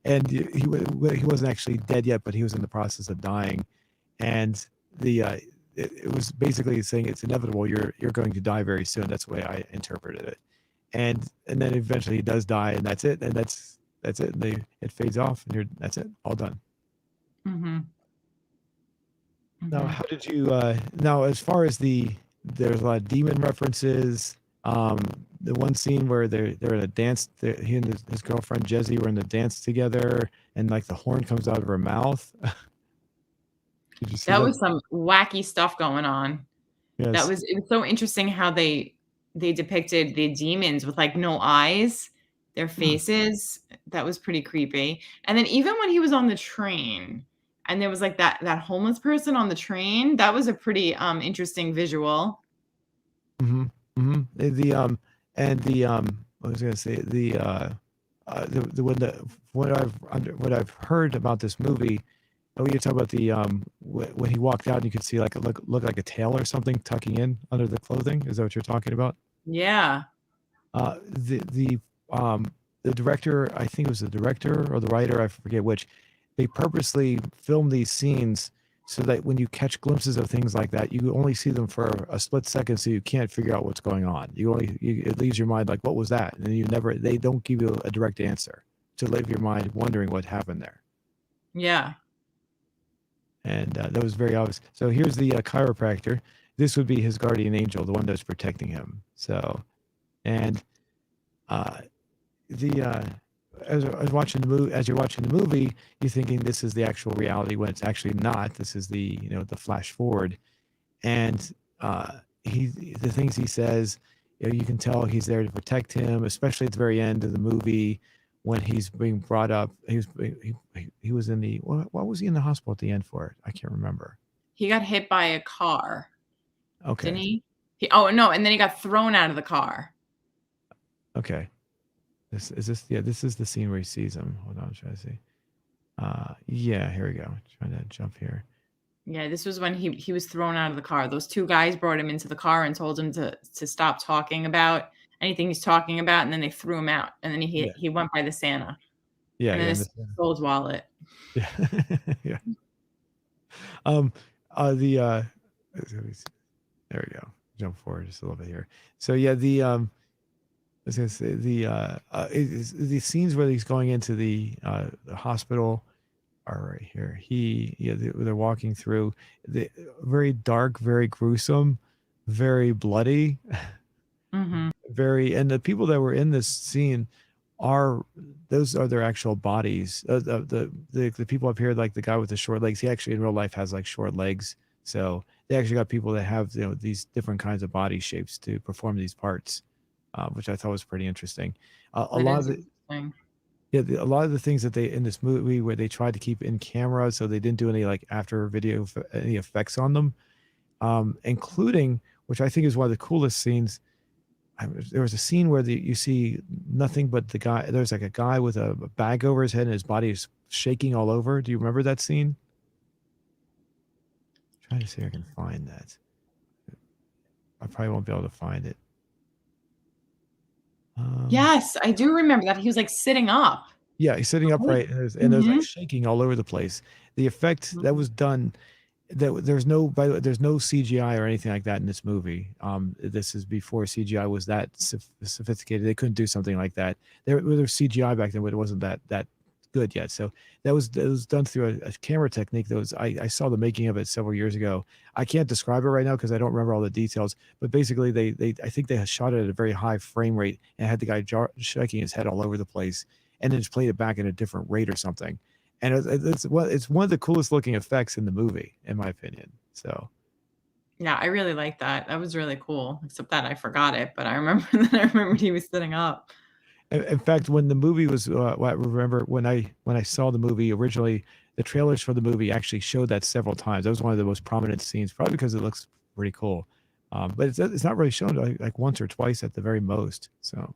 A: and he wasn't actually dead yet, but he was in the process of dying. And it was basically saying it's inevitable. You're going to die very soon. That's the way I interpreted it. And then eventually he does die, and that's it. And that's it. It fades off, and that's it. All done.
B: Mhm.
A: Now,
B: Mhm.
A: how did you? Now, as far as there's a lot of demon references. Um, the one scene where they're in a dance. He and his girlfriend Jezzy were in the dance together, and like the horn comes out of her mouth. Did you see
B: That
A: that?
B: was some wacky stuff going on.
A: Yes.
B: It was so interesting how they depicted the demons with, like, no eyes, their
A: Hmm.
B: faces. That was pretty creepy. And then even when he was on the train and there was, like, that homeless person on the train, that was a pretty, interesting visual.
A: Mhm, mhm. And I was gonna say the what I've heard about this movie, when you talk about when he walked out and you could see like a look like a tail or something tucking in under the clothing. Is that what you're talking about?
B: Yeah.
A: Uh, the the um the director, I think it was the director or the writer, I forget which, they purposely filmed these scenes so that when you catch glimpses of things like that, you only see them for a split second, so you can't figure out what's going on. It leaves your mind like, what was that? And they don't give you a direct answer to leave your mind wondering what happened there.
B: Yeah.
A: And that was very obvious. So here's the chiropractor. This would be his guardian angel, the one that's protecting him. So, and uh, the as watching the movie, as you're watching the movie, you're thinking this is the actual reality when it's actually not. This is the flash forward, and he the things he says, you can tell he's there to protect him, especially at the very end of the movie when he's being brought up. He was in the what was he in the hospital at the end for? I can't remember.
B: He got hit by a car, didn't
A: Okay,
B: he? Oh, no, and then he got thrown out of the car.
A: okay. This is the scene where he sees him. Hold on, I'm trying to see. Yeah, here we go. Trying to jump here.
B: Yeah, this was when he was thrown out of the car. Those 2 guys brought him into the car and told him to stop talking about anything he's talking about, and then they threw him out, and then
A: Yeah.
B: he went by the Santa,
A: Yeah.
B: and then
A: Yeah.
B: his stole his wallet.
A: Yeah. Yeah. Um, the let me see. There we go. Jump forward just a little bit here. So yeah, I was gonna say the scenes where he's going into the hospital are right here. They're walking through the very dark, very gruesome, very bloody,
B: Mhm.
A: very, and the people that were in this scene are those are their actual bodies. The people up here, like the guy with the short legs, he actually in real life has like short legs. So they actually got people that have these different kinds of body shapes to perform these parts, which I thought was pretty interesting. A
B: That
A: lot of
B: is
A: the
B: interesting.
A: Yeah, a lot of the things that they in this movie where they tried to keep in camera, so they didn't do any like after video any effects on them, including which I think is one of the coolest scenes. There was a scene where you see nothing but the guy. There's like a guy with a bag over his head and his body is shaking all over. Do you remember that scene? Trying to see if I can find that. I probably won't be able to find it. Um,
B: Yes, I do remember that. He was, like, sitting up,
A: yeah, he's sitting
B: right?
A: upright and there's like
B: Mhm.
A: shaking all over the place. The effect that
B: Mhm.
A: was done there's no by the way, there's no CGI or anything like that in this movie. This is before CGI was that sophisticated. They couldn't do something like that. There was CGI back then, but it wasn't that good yet. So that was done through a camera technique. That was I saw the making of it several years ago. I can't describe it right now because I don't remember all the details. But basically, they I think they shot it at a very high frame rate and had the guy shaking his head all over the place, and then just played it back at a different rate or something, and it's one of the coolest looking effects in the movie, in my opinion. So,
B: Yeah, I really like that. That was really cool, except that I forgot it, but I remember that I remembered he was sitting up.
A: in fact, when the movie was, I remember when I saw the movie originally, the trailers for the movie actually showed that several times. That was one of the most prominent scenes, probably because it looks pretty cool. But it's not really shown like once or twice at the very most. So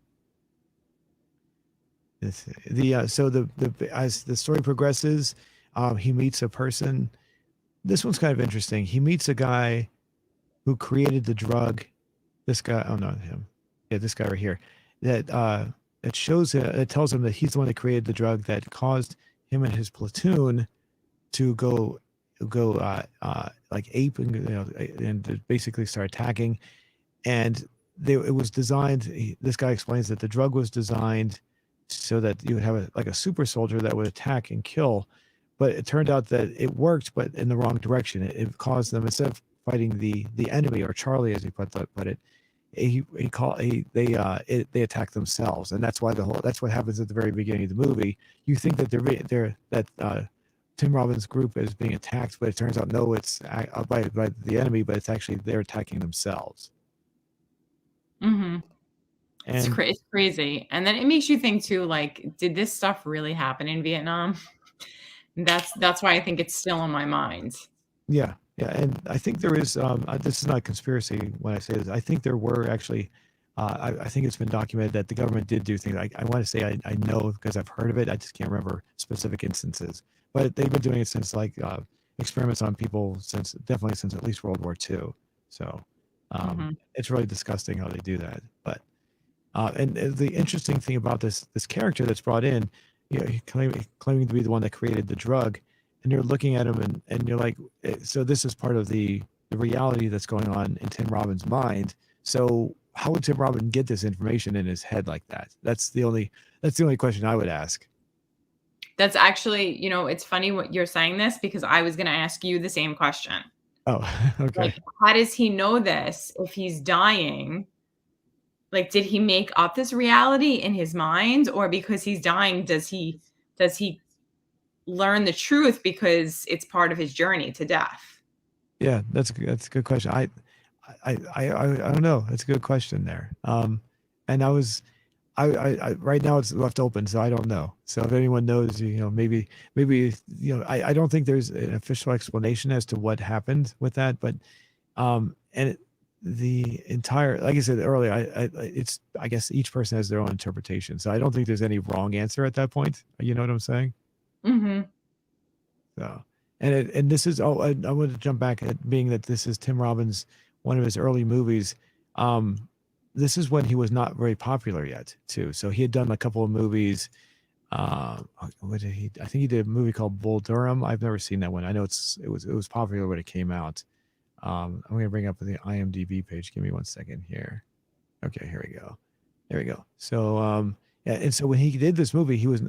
A: so the as the story progresses, he meets a person. This one's kind of interesting. He meets a guy who created the drug. This guy, oh, not him. Yeah, this guy right here. That it tells him that he's the one that created the drug that caused him and his platoon to go like ape and and to basically start attacking. And it was designed. This guy explains that the drug was designed so that you would have like a super soldier that would attack and kill. But it turned out that it worked, but in the wrong direction. It caused them, instead of fighting the enemy, or Charlie as he put it, he call he they attack themselves, and that's what happens at the very beginning of the movie. You think that they're that Tim Robbins' group is being attacked, but it turns out no, it's by the enemy, but it's actually they're attacking themselves.
B: Mhm.
A: And
B: It's crazy, and then it makes you think too, like, did this stuff really happen in Vietnam? That's why I think it's still on my mind.
A: yeah, yeah, and I think there is. This is not conspiracy when I say this. I think there were actually. I think it's been documented that the government did do things. I want to say I know because I've heard of it. I just can't remember specific instances. But they've been doing it since like experiments on people since definitely since at least World War II. So
B: Mhm.
A: it's really disgusting how they do that. But and the interesting thing about this character that's brought in, he claiming to be the one that created the drug, and you're looking at him and you're like, so this is part of the reality that's going on in Tim Robbins' mind. So how would Tim Robbins get this information in his head like that? That's the only question I would ask.
B: That's actually, it's funny what you're saying this because I was gonna ask you the same question.
A: Oh, okay.
B: Like, how does he know this if he's dying? Like, did he make up this reality in his mind, or because he's dying, does he learn the truth because it's part of his journey to death?
A: Yeah, that's a good question. I don't know. That's a good question there. And I right now it's left open, so I don't know. So if anyone knows, maybe I don't think there's an official explanation as to what happened with that, but and the entire, like I said earlier, it's I guess each person has their own interpretation, so I don't think there's any wrong answer at that point. You know what I'm saying?
B: Mhm.
A: So. And this is, oh, I want to jump back at being that this is Tim Robbins, one of his early movies. Um, this is when he was not very popular yet, too. So he had done a couple of movies. What did he? I think he did a movie called Bull Durham. I've never seen that one. I know it was popular when it came out. I'm gonna bring up the IMDb page. Give me one second here. Okay, here we go. There we go. So yeah, and so when he did this movie, he was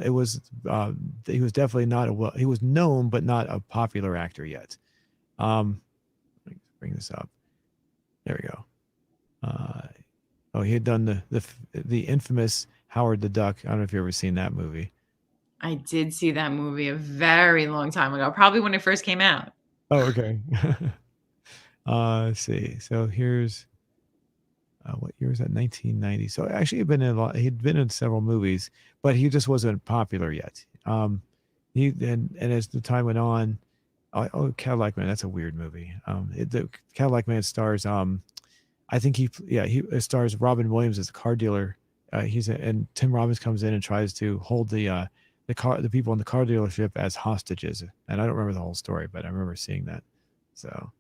A: definitely not a well, he was known but not a popular actor yet. Let me bring this up. There we go. Uh, oh, he had done the infamous Howard the Duck. I don't know if you've ever seen that movie.
B: I did see that movie a very long time ago, probably when it first came out.
A: Oh, okay. Let's see. So here's what year was that? 1990. So actually, he'd been in a lot. He'd been in several movies, but he just wasn't popular yet. He and as the time went on, oh, Cadillac Man. That's a weird movie. The Cadillac Man stars. I think he stars Robin Williams as a car dealer. And Tim Robbins comes in and tries to hold the people in the car dealership as hostages. And I don't remember the whole story, but I remember seeing that. So,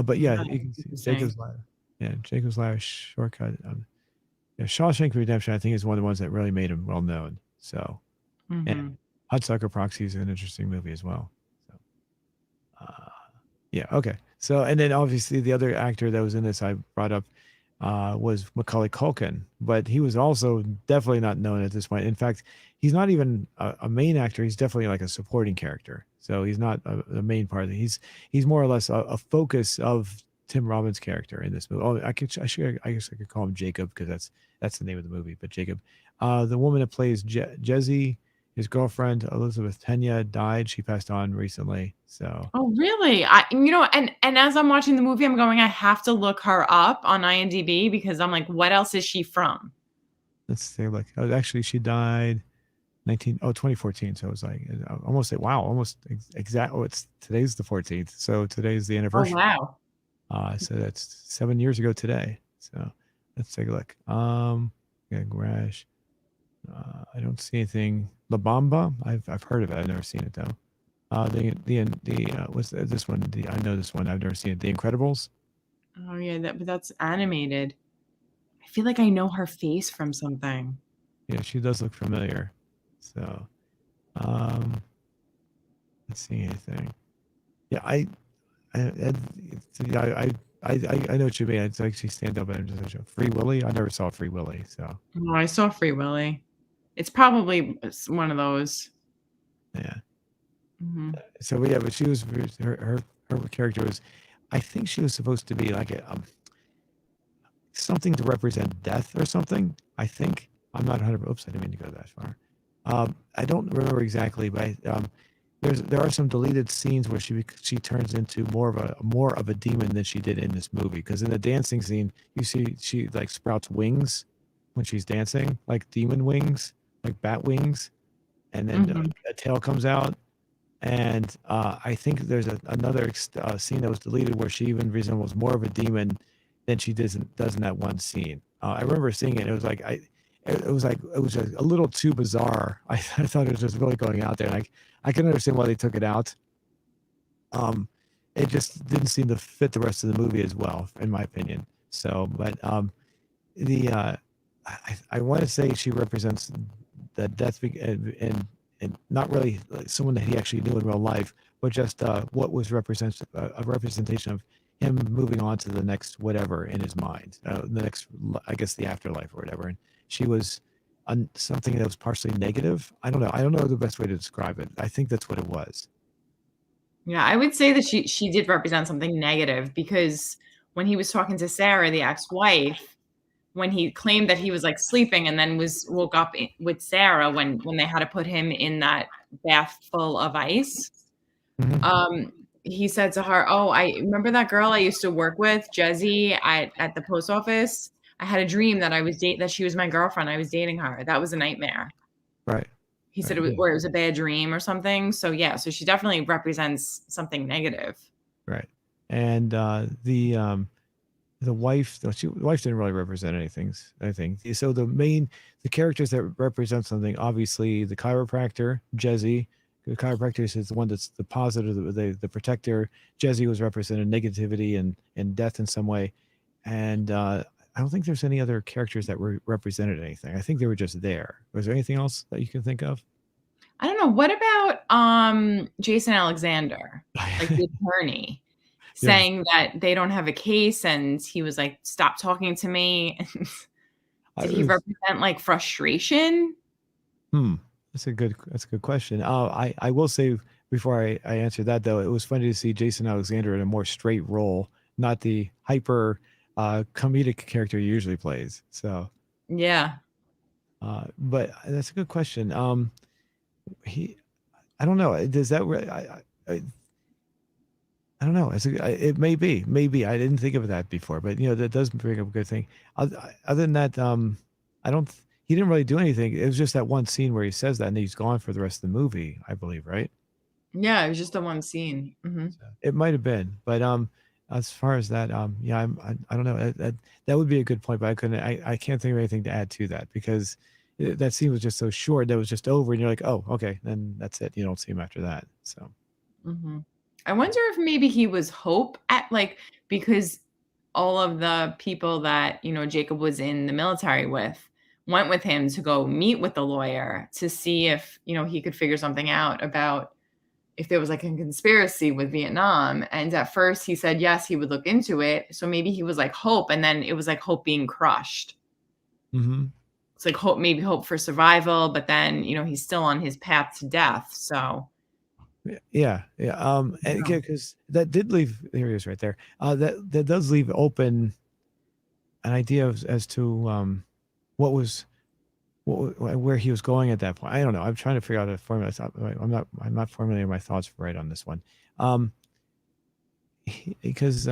A: but yeah,
B: Oh,
A: you can see
B: interesting.
A: Jacob's Ladder Shortcut. Yeah, Shawshank Redemption, I think, is one of the ones that really made him well known. So, and
B: Mhm.
A: Hudsucker Proxy is an interesting movie as well. So, uh, yeah, okay. So, and then obviously the other actor that was in this I brought up was Macaulay Culkin, but he was also definitely not known at this point. In fact, he's not even a main actor. He's definitely like a supporting character. So he's not a main part of it. He's more or less a focus of Tim Robbins' character in this movie. Oh, I guess I could call him Jacob because that's the name of the movie. But Jacob, the woman that plays Jezzy, his girlfriend Elizabeth Tenya died. She passed on recently. So
B: Oh, really? And as I'm watching the movie, I'm going, I have to look her up on IMDb because I'm like, what else is she from?
A: let's say like oh, actually she died 2014. So it was like almost like wow, almost exact. Oh, it's today's the 14th. So today's the
B: Oh,
A: anniversary.
B: wow.
A: So that's 7 years ago today. So let's take a look. Yeah, Grash. I don't see anything. La Bamba. I've heard of it. I've never seen it though. The what's this one? I know this one. I've never seen it. The Incredibles.
B: Oh, yeah, but that's animated. I feel like I know her face from something.
A: Yeah, she does look familiar. So um, let's see anything. Yeah, I know what you mean. It's actually stand up and just Free Willy. I never saw Free Willy, so
B: Oh, I saw Free Willy. It's probably one of those.
A: yeah.
B: Mhm.
A: So yeah, but she was her character was, I think she was supposed to be like something to represent death or something. I think I'm not 100. Oops, I didn't mean to go that far. I don't remember exactly, but there are some deleted scenes where she turns into more of a demon than she did in this movie. Because in the dancing scene, you see she like sprouts wings when she's dancing, like demon wings, like bat wings, and then
B: Mhm.
A: a tail comes out. And I think there's another scene that was deleted where she even resembles more of a demon than she does in that one scene. I remember seeing it. It was like it was just a little too bizarre. I thought it was just really going out there. Like I can understand why they took it out. Um, it just didn't seem to fit the rest of the movie as well, in my opinion. So, but the I want to say she represents the death and not really like someone that he actually knew in real life, but just what was represents a representation of him moving on to the next whatever in his mind, the next I guess the afterlife or whatever. And she was something that was partially negative. I don't know. I don't know the best way to describe it. I think that's what it was.
B: Yeah, I would say that she did represent something negative because when he was talking to Sarah, the ex-wife, when he claimed that he was, like, sleeping and then woke up with Sarah when they had to put him in that bath full of ice,
A: Hmm.
B: um, he said to her, "Oh, I remember that girl I used to work with, Jessie, at the post office? I had a dream that I was date that she was my girlfriend, I was dating her. That was a nightmare."
A: Right.
B: He said
A: Right. Yeah.
B: it was a bad dream or something. So, yeah, so she definitely represents something negative.
A: Right. And the wife, the wife didn't really represent anything. I think so. The characters that represent something, obviously, the chiropractor Jezzy, the chiropractor is the one that's the positive, the protector. Jesse was represented negativity and death in some way, and I don't think there's any other characters that were represented anything. I think they were just there. Was there anything else that you can think of?
B: I don't know. What about Jason Alexander, like the attorney,
A: Yeah.
B: saying that they don't have a case, and he was like, "Stop talking to me."
A: I
B: Did he
A: was
B: represent like frustration?
A: Hmm. That's a good question. I will say before I answer that though, it was funny to see Jason Alexander in a more straight role, not the hyper comedic character he usually plays. So,
B: Yeah.
A: but that's a good question. He, I don't know. Does that? I don't know. It may be. Maybe I didn't think of that before, but that does bring up a good thing. Other than that, I don't. He didn't really do anything. It was just that one scene where he says that, and he's gone for the rest of the movie, I believe, right?
B: Yeah, it was just the one scene.
A: So it might have been, but as far as that, yeah, I don't know. That would be a good point, but I can't think of anything to add to that because that scene was just so short that it was just over, and you're like, oh, okay, then that's it. You don't see him after that. So.
B: Mhm. I wonder if maybe he was Hope at like because all of the people that, Jacob was in the military with went with him to go meet with the lawyer to see if, he could figure something out about if there was like a conspiracy with Vietnam. And at first he said yes, he would look into it. So maybe he was like Hope, and then it was like Hope being crushed.
A: Hmm.
B: It's like hope, maybe hope for survival, but then, he's still on his path to death. So
A: Yeah, yeah. And
B: yeah.
A: because that did leave, here he is right there. That does leave open an idea as to what was where he was going at that point. I don't know. I'm trying to figure out a formula. I'm not formulating my thoughts right on this one. Um, because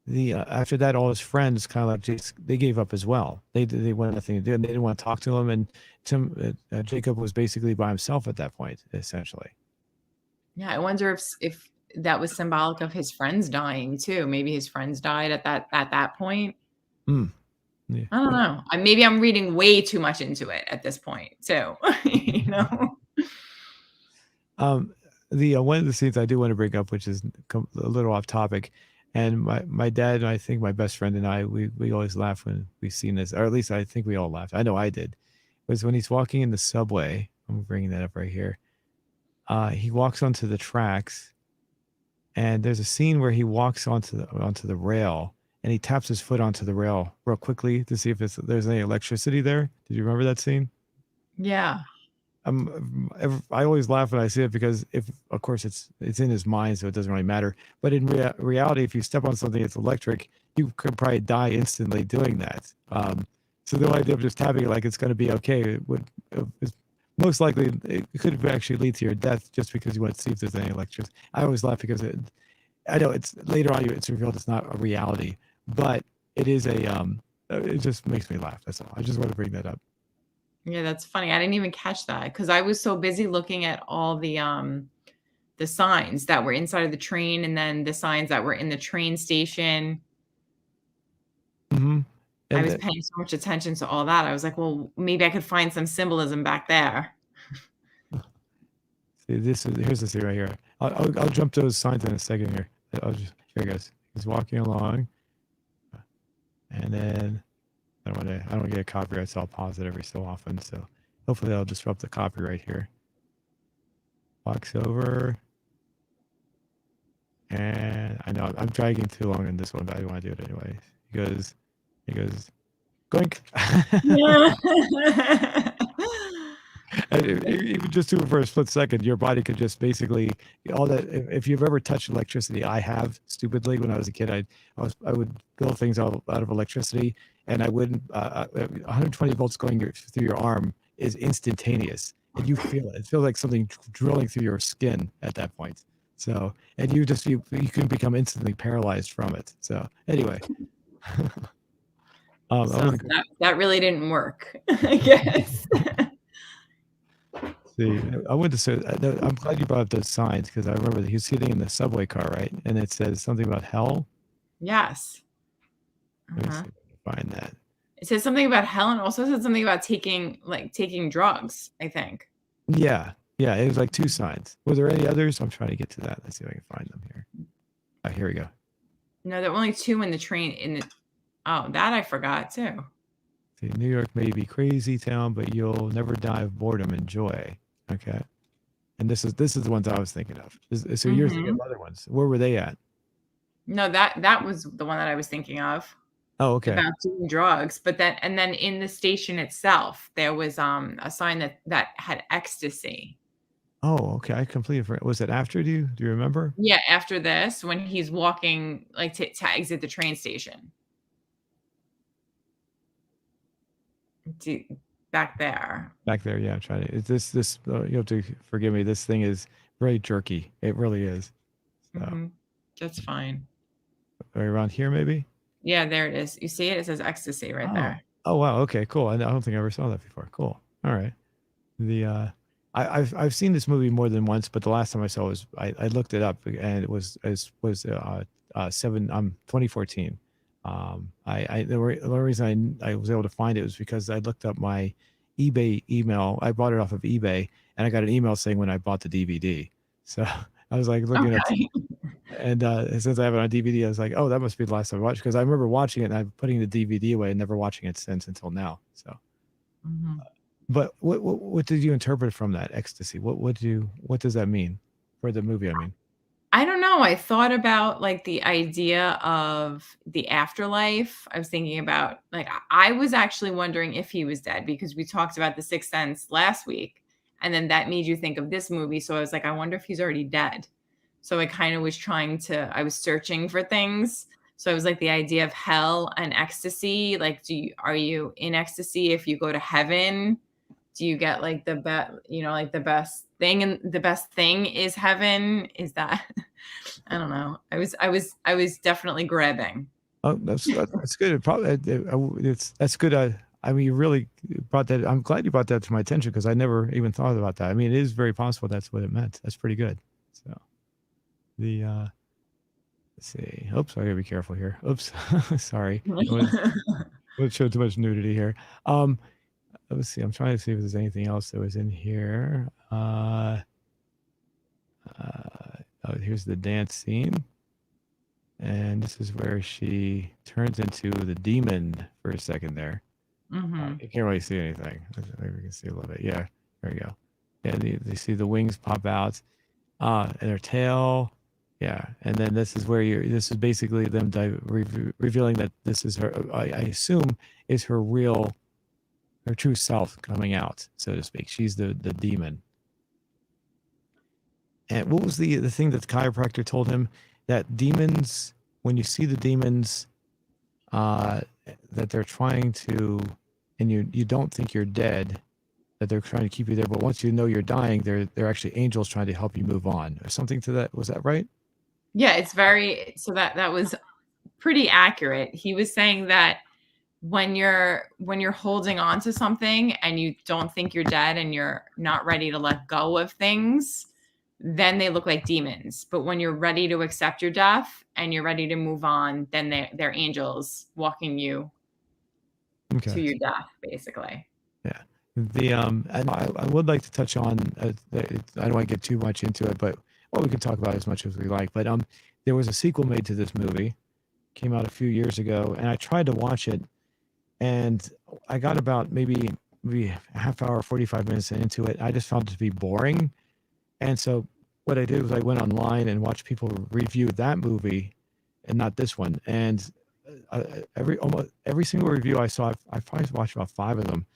A: the after that, all his friends kind of like just they gave up as well. They wanted nothing to do, and they didn't want to talk to him. And Tim Jacob was basically by himself at that point, essentially.
B: Yeah, I wonder if that was symbolic of his friends dying too. Maybe his friends died at that point.
A: Mm, yeah.
B: I don't know. Maybe I'm reading way too much into it at this point too. you know?
A: Um, the one of the scenes I do want to bring up, which is a little off topic, and my dad and I think my best friend and we always laugh when we've seen this, or at least I think we all laughed. I know I did. Was when he's walking in the subway. I'm bringing that up right here. He walks onto the tracks, and there's a scene where he walks onto the rail, and he taps his foot onto the rail real quickly to see if there's any electricity there. Did you remember that scene?
B: Yeah.
A: I always laugh when I see it because if, of course, it's in his mind, so it doesn't really matter. But in reality, if you step on something that's electric, you could probably die instantly doing that. So the idea of just tapping it like it's going to be okay is most likely it could actually lead to your death just because you want to see if there's any electricity. I always laugh because I know it's later on it's revealed it's not a reality, but it is it just makes me laugh. That's all. I just want to bring that up.
B: Yeah, that's funny. I didn't even catch that because I was so busy looking at all the signs that were inside of the train and then the signs that were in the train station.
A: Hmm.
B: I
A: And
B: was paying so much attention to all that. I was like, "Well, maybe I could find some symbolism back there."
A: see, here's the thing right here. I'll jump to those signs in a second here. Here he goes. He's walking along, and then I don't get a copyright, so I'll pause it every so often. So hopefully that'll disrupt the copyright here. Walks over, and I know I'm dragging too long in this one, but I want to do it anyway. He goes, goink.
B: Yeah.
A: Even just do it for a split second, your body could just basically all that. If you've ever touched electricity, I have stupidly when I was a kid. I would build things out of electricity, and I wouldn't. 120 volts going through your arm is instantaneous, and you feel it. It feels like something drilling through your skin at that point. So, and you can become instantly paralyzed from it. So, anyway, I
B: So
A: want to
B: that really didn't work, I guess.
A: see. I went to say, I'm glad you brought up those signs because I remember that he was sitting in the subway car, right? And it says something about hell.
B: Yes.
A: Let me
B: Uh-huh.
A: see if I can find that.
B: It says something about hell and also said something about taking drugs, I think.
A: Yeah. Yeah, it was like two signs. Were there any others? I'm trying to get to that. Let's see if I can find them here. Here we go.
B: No, there were only two in the train in the oh, that I forgot too.
A: See, New York may be crazy town, but you'll never die of boredom and joy. Okay. And this is the ones I was thinking of. So you're thinking of
B: Mhm.
A: other ones. Where were they at?
B: No, that was the one that I was thinking of
A: Oh, okay.
B: about doing drugs, but then and then in the station itself, there was, a sign that had ecstasy.
A: Oh, okay. I completely forgot. Was it after? Do you remember?
B: Yeah, after this, when he's walking, like, to exit the train station. Do back there.
A: Back there, yeah. I'm trying to. It's this. You have to forgive me. This thing is very jerky. It really is. So,
B: Mhm. That's fine.
A: right around here, maybe.
B: Yeah, there it is. You see it? It says ecstasy right
A: Oh.
B: there.
A: Oh wow. Okay. Cool. I don't think I ever saw that before. Cool. All right. The I've seen this movie more than once, but the last time I saw it was I looked it up and it was 2014. The only reason I was able to find it was because I looked up my eBay email. I bought it off of eBay and I got an email saying when I bought the DVD. So I was like looking at
B: Okay.
A: and since I have it on DVD, I was like, oh, that must be the last time I watched because I remember watching it and I'm putting the DVD away and never watching it since until now. So
B: Mhm.
A: but what did you interpret from that ecstasy? What does that mean for the movie? I mean,
B: I don't know. I thought about like the idea of the afterlife. I was thinking about like I was actually wondering if he was dead because we talked about the Sixth Sense last week, and then that made you think of this movie. So I was like, I wonder if he's already dead. So I kind of was trying to. I was searching for things. So I was like the idea of hell and ecstasy. Like, are you in ecstasy if you go to heaven? Do you get like the best, like the best thing, and the best thing is heaven? Is that I don't know. I was definitely grabbing.
A: oh, that's good. It probably it's that's good. I mean, you really brought that. I'm glad you brought that to my attention because I never even thought about that. I mean, it is very possible that's what it meant. That's pretty good. So the let's see. Oops, I gotta be careful here. Oops, sorry. I would show too much nudity here. Um, let's see. I'm trying to see if there's anything else that was in here. Oh, here's the dance scene. And this is where she turns into the demon for a second there.
B: Mhm.
A: You can't really see anything. Maybe we can see a little bit. Yeah, there we go. Yeah, they see the wings pop out, and her tail. Yeah, and then this is where this is basically them revealing that this is her. I assume is her true self coming out, so to speak. She's the demon. And what was the thing that the chiropractor told him that demons, when you see the demons, uh, that they're trying to, and you don't think you're dead, that they're trying to keep you there, but once you know you're dying, they're actually angels trying to help you move on, or something to that. Was that right?
B: Yeah, it's very so that was pretty accurate. He was saying that when you're holding on to something and you don't think you're dead and you're not ready to let go of things, then they look like demons. But when you're ready to accept your death and you're ready to move on, then they're angels walking you to
A: Okay.
B: your death, basically.
A: Yeah. And I would like to touch on. I don't want to get too much into it, but well, we can talk about it as much as we like. But there was a sequel made to this movie, came out a few years ago, and I tried to watch it, and I got about maybe a half hour, 45 minutes into it. I just found it to be boring, and so what I did was I went online and watched people review that movie, and not this one. And almost every single review I saw, I probably watched about five of them.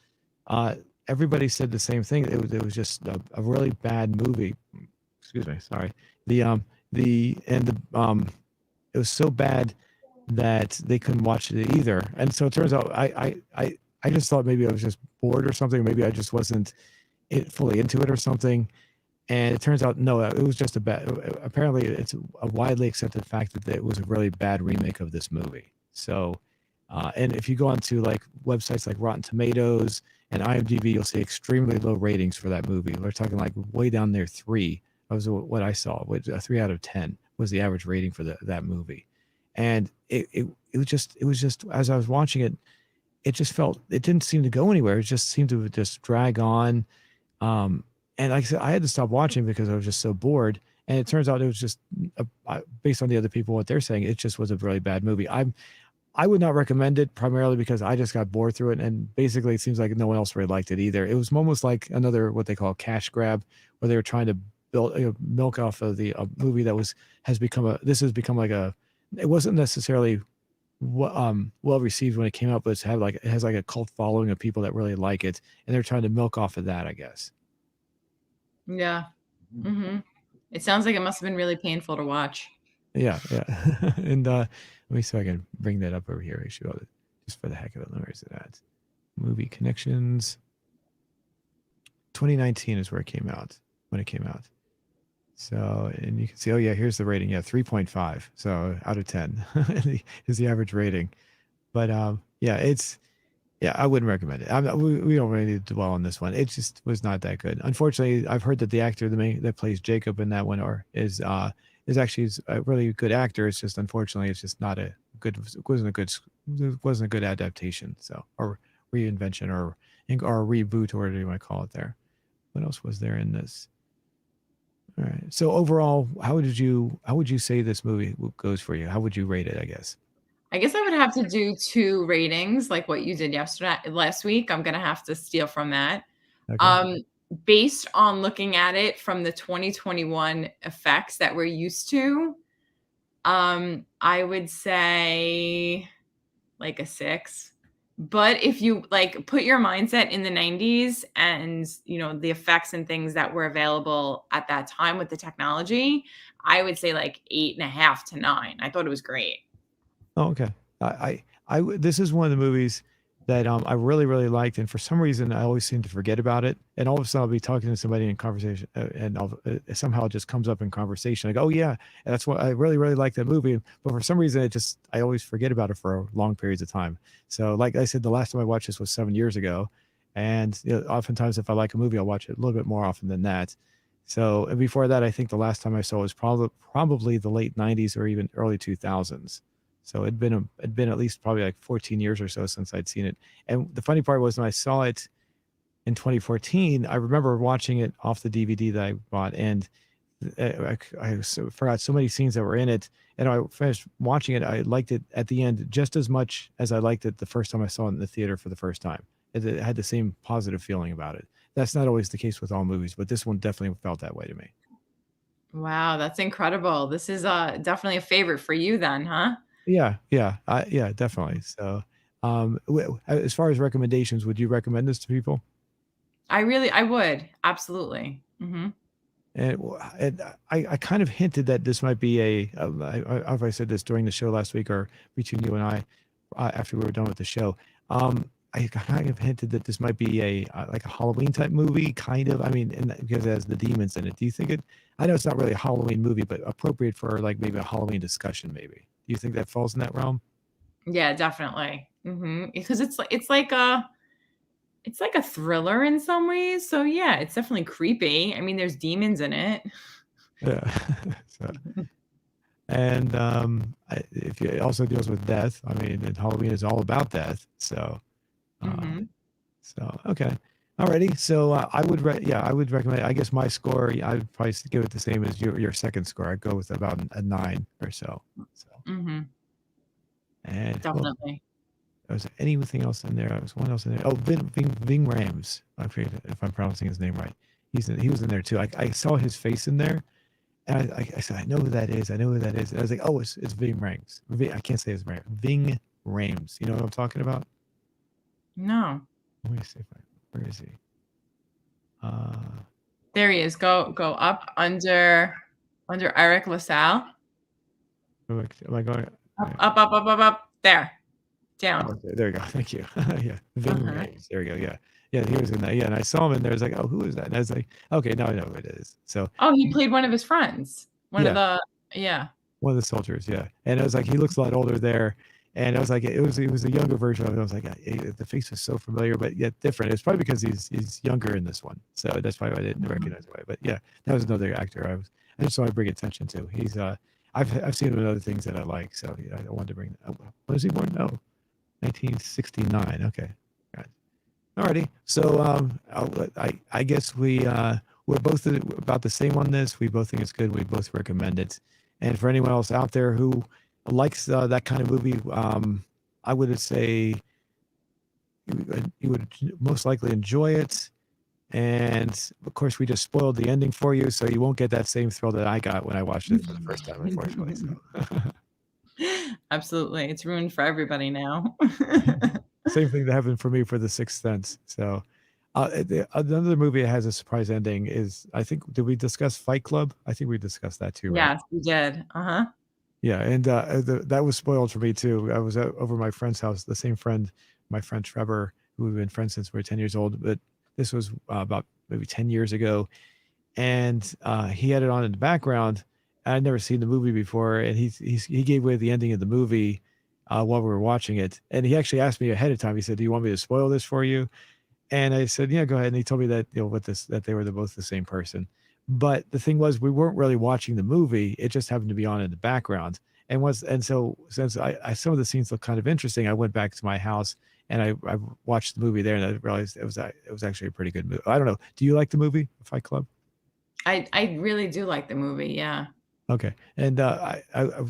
A: Uh, Everybody said the same thing. It was just a really bad movie. Excuse me, sorry. The it was so bad that they couldn't watch it either. And so it turns out I just thought maybe I was just bored or something. Maybe I just wasn't fully into it or something. And it turns out no, it was just a bad. Apparently, it's a widely accepted fact that it was a really bad remake of this movie. So, and if you go onto like websites like Rotten Tomatoes and IMDb, you'll see extremely low ratings for that movie. We're talking like way down there three. That was what I saw. A 3 out of 10 was the average rating for that movie. And it was just as I was watching it, it just felt it didn't seem to go anywhere. It just seemed to just drag on. Um, And like I said, I had to stop watching because I was just so bored. And it turns out it was just based on the other people what they're saying, it just was a really bad movie. I would not recommend it primarily because I just got bored through it, and basically it seems like no one else really liked it either. It was almost like another what they call cash grab, where they were trying to build milk off of the movie that has become like a. It wasn't necessarily well received when it came out, but it has like a cult following of people that really like it, and they're trying to milk off of that, I guess.
B: Yeah. Mhm. It sounds like it must have been really painful to watch.
A: Yeah, yeah. And let me see if I can bring that up over here. Actually, just for the heck of it, where is it at? Movie connections. 2019 is where it came out when it came out. So, and you can see, oh yeah, here's the rating. Yeah, 3.5. So out of 10 is the average rating. But yeah, yeah, I wouldn't recommend it. We don't really need to dwell on this one. It just was not that good. Unfortunately, I've heard that the actor that plays Jacob in that one is actually a really good actor. It's just unfortunately it's just not a good wasn't a good adaptation. So or reinvention or reboot or whatever you want to call it there. What else was there in this? All right. So overall, how would you say this movie goes for you? How would you rate it, I guess?
B: I guess I would have to do 2 ratings like what you did last week. I'm gonna have to steal from that.
A: Okay.
B: Um, Based on looking at it from the 2021 effects that we're used to, I would say like a 6. But if you like put your mindset in the 90s and the effects and things that were available at that time with the technology, I would say like 8.5 to 9. I thought it was great.
A: Oh, okay. This is one of the movies that I really really liked, and for some reason I always seem to forget about it. And all of a sudden I'll be talking to somebody in conversation, and somehow it just comes up in conversation. Like, oh yeah, and that's what I really really like that movie. But for some reason I always forget about it for long periods of time. So like I said, the last time I watched this was 7 years ago, and oftentimes if I like a movie, I'll watch it a little bit more often than that. So and before that, I think the last time I saw it was probably the late 90s or even early 2000s. So it'd been at least probably like 14 years or so since I'd seen it. And the funny part was when I saw it in 2014, I remember watching it off the DVD that I bought, and forgot so many scenes that were in it. And I finished watching it. I liked it at the end just as much as I liked it the first time I saw it in the theater for the first time. It had the same positive feeling about it. That's not always the case with all movies, but this one definitely felt that way to me.
B: Wow, that's incredible. This is definitely a favorite for you then, huh?
A: Yeah, yeah, yeah, definitely. So, as far as recommendations, would you recommend this to people?
B: I would. Absolutely. Mhm.
A: And I kind of hinted that this might be I said this during the show last week or between you and I, after we were done with the show. I kind of hinted that this might be like a Halloween type movie, kind of. I mean, because it has the demons in it. Do you think it? I know it's not really a Halloween movie, but appropriate for like maybe a Halloween discussion, maybe. Do you think that falls in that realm?
B: Yeah, definitely. Because it's like a thriller in some ways. So yeah, it's definitely creepy. I mean, there's demons in it.
A: Yeah. So, and if it also deals with death, I mean, and Halloween is all about death. So, uh,
B: Mhm.
A: okay, alrighty. So yeah, I would recommend. I guess my score, I would probably give it the same as your second score. I'd go with about a 9 or so. So,
B: Mhm.
A: and well,
B: Definitely.
A: was there anything else in there? There was one else in there. Oh, Ving Rhames. I forget if I'm pronouncing his name right. He was in there too. I saw his face in there. And I said, I know who that is. I know who that is. And I was like, oh, it's Ving Rhames. I can't say his name. Ving Rhames. You know what I'm talking about?
B: No.
A: Let me see if where is he? Uh,
B: There he is. Go up under Eric LaSalle.
A: am I going?
B: Up, up, up, up, up, up. There. Down.
A: Okay, there we go. Thank you. Yeah, Ving
B: Uh-huh.
A: Rhames. There we go. Yeah, yeah, he was in that. Yeah, and I saw him in there. I was like, oh, who is that? And I was like, okay, now I know who it is. So
B: Oh, he played one of his friends. One of
A: yeah,
B: the yeah.
A: one of the soldiers. Yeah, and I was like, he looks a lot older there. And I was like, it was a younger version of it. I was like, the face was so familiar, but yet different. It's probably because he's younger in this one, so that's why I didn't
B: Mhm.
A: recognize it. But yeah, that was another actor I just want to bring attention to. He's I've seen him in other things that I like, so yeah, I wanted to bring. Oh, when was he born? No, 1969. Okay, got it. Alrighty. So I guess we're both about the same on this. We both think it's good. We both recommend it. And for anyone else out there who likes that kind of movie, I would say you would most likely enjoy it. And of course, we just spoiled the ending for you, so you won't get that same thrill that I got when I watched it for the first time, unfortunately. So,
B: Absolutely. It's ruined for everybody now.
A: same thing that happened for me for The Sixth Sense. So, another movie that has a surprise ending is, I think, did we discuss Fight Club? I think we discussed that too, right?
B: Yes, we did. Uh-huh.
A: Yeah, and that was spoiled for me too. I was over my friend's house, the same friend, my friend Trevor, who we've been friends since we were 10 years old. But this was about maybe 10 years ago, and he had it on in the background. I'd never seen the movie before, and he gave away the ending of the movie while we were watching it. And he actually asked me ahead of time. He said, "Do you want me to spoil this for you?" And I said, "Yeah, go ahead." And he told me that that they were both the same person. But the thing was, we weren't really watching the movie. It just happened to be on in the background. And so since I some of the scenes look kind of interesting, I went back to my house and I watched the movie there, and I realized it was actually a pretty good movie. I don't know. Do you like the movie Fight Club?
B: I really do like the movie. Yeah.
A: Okay, and I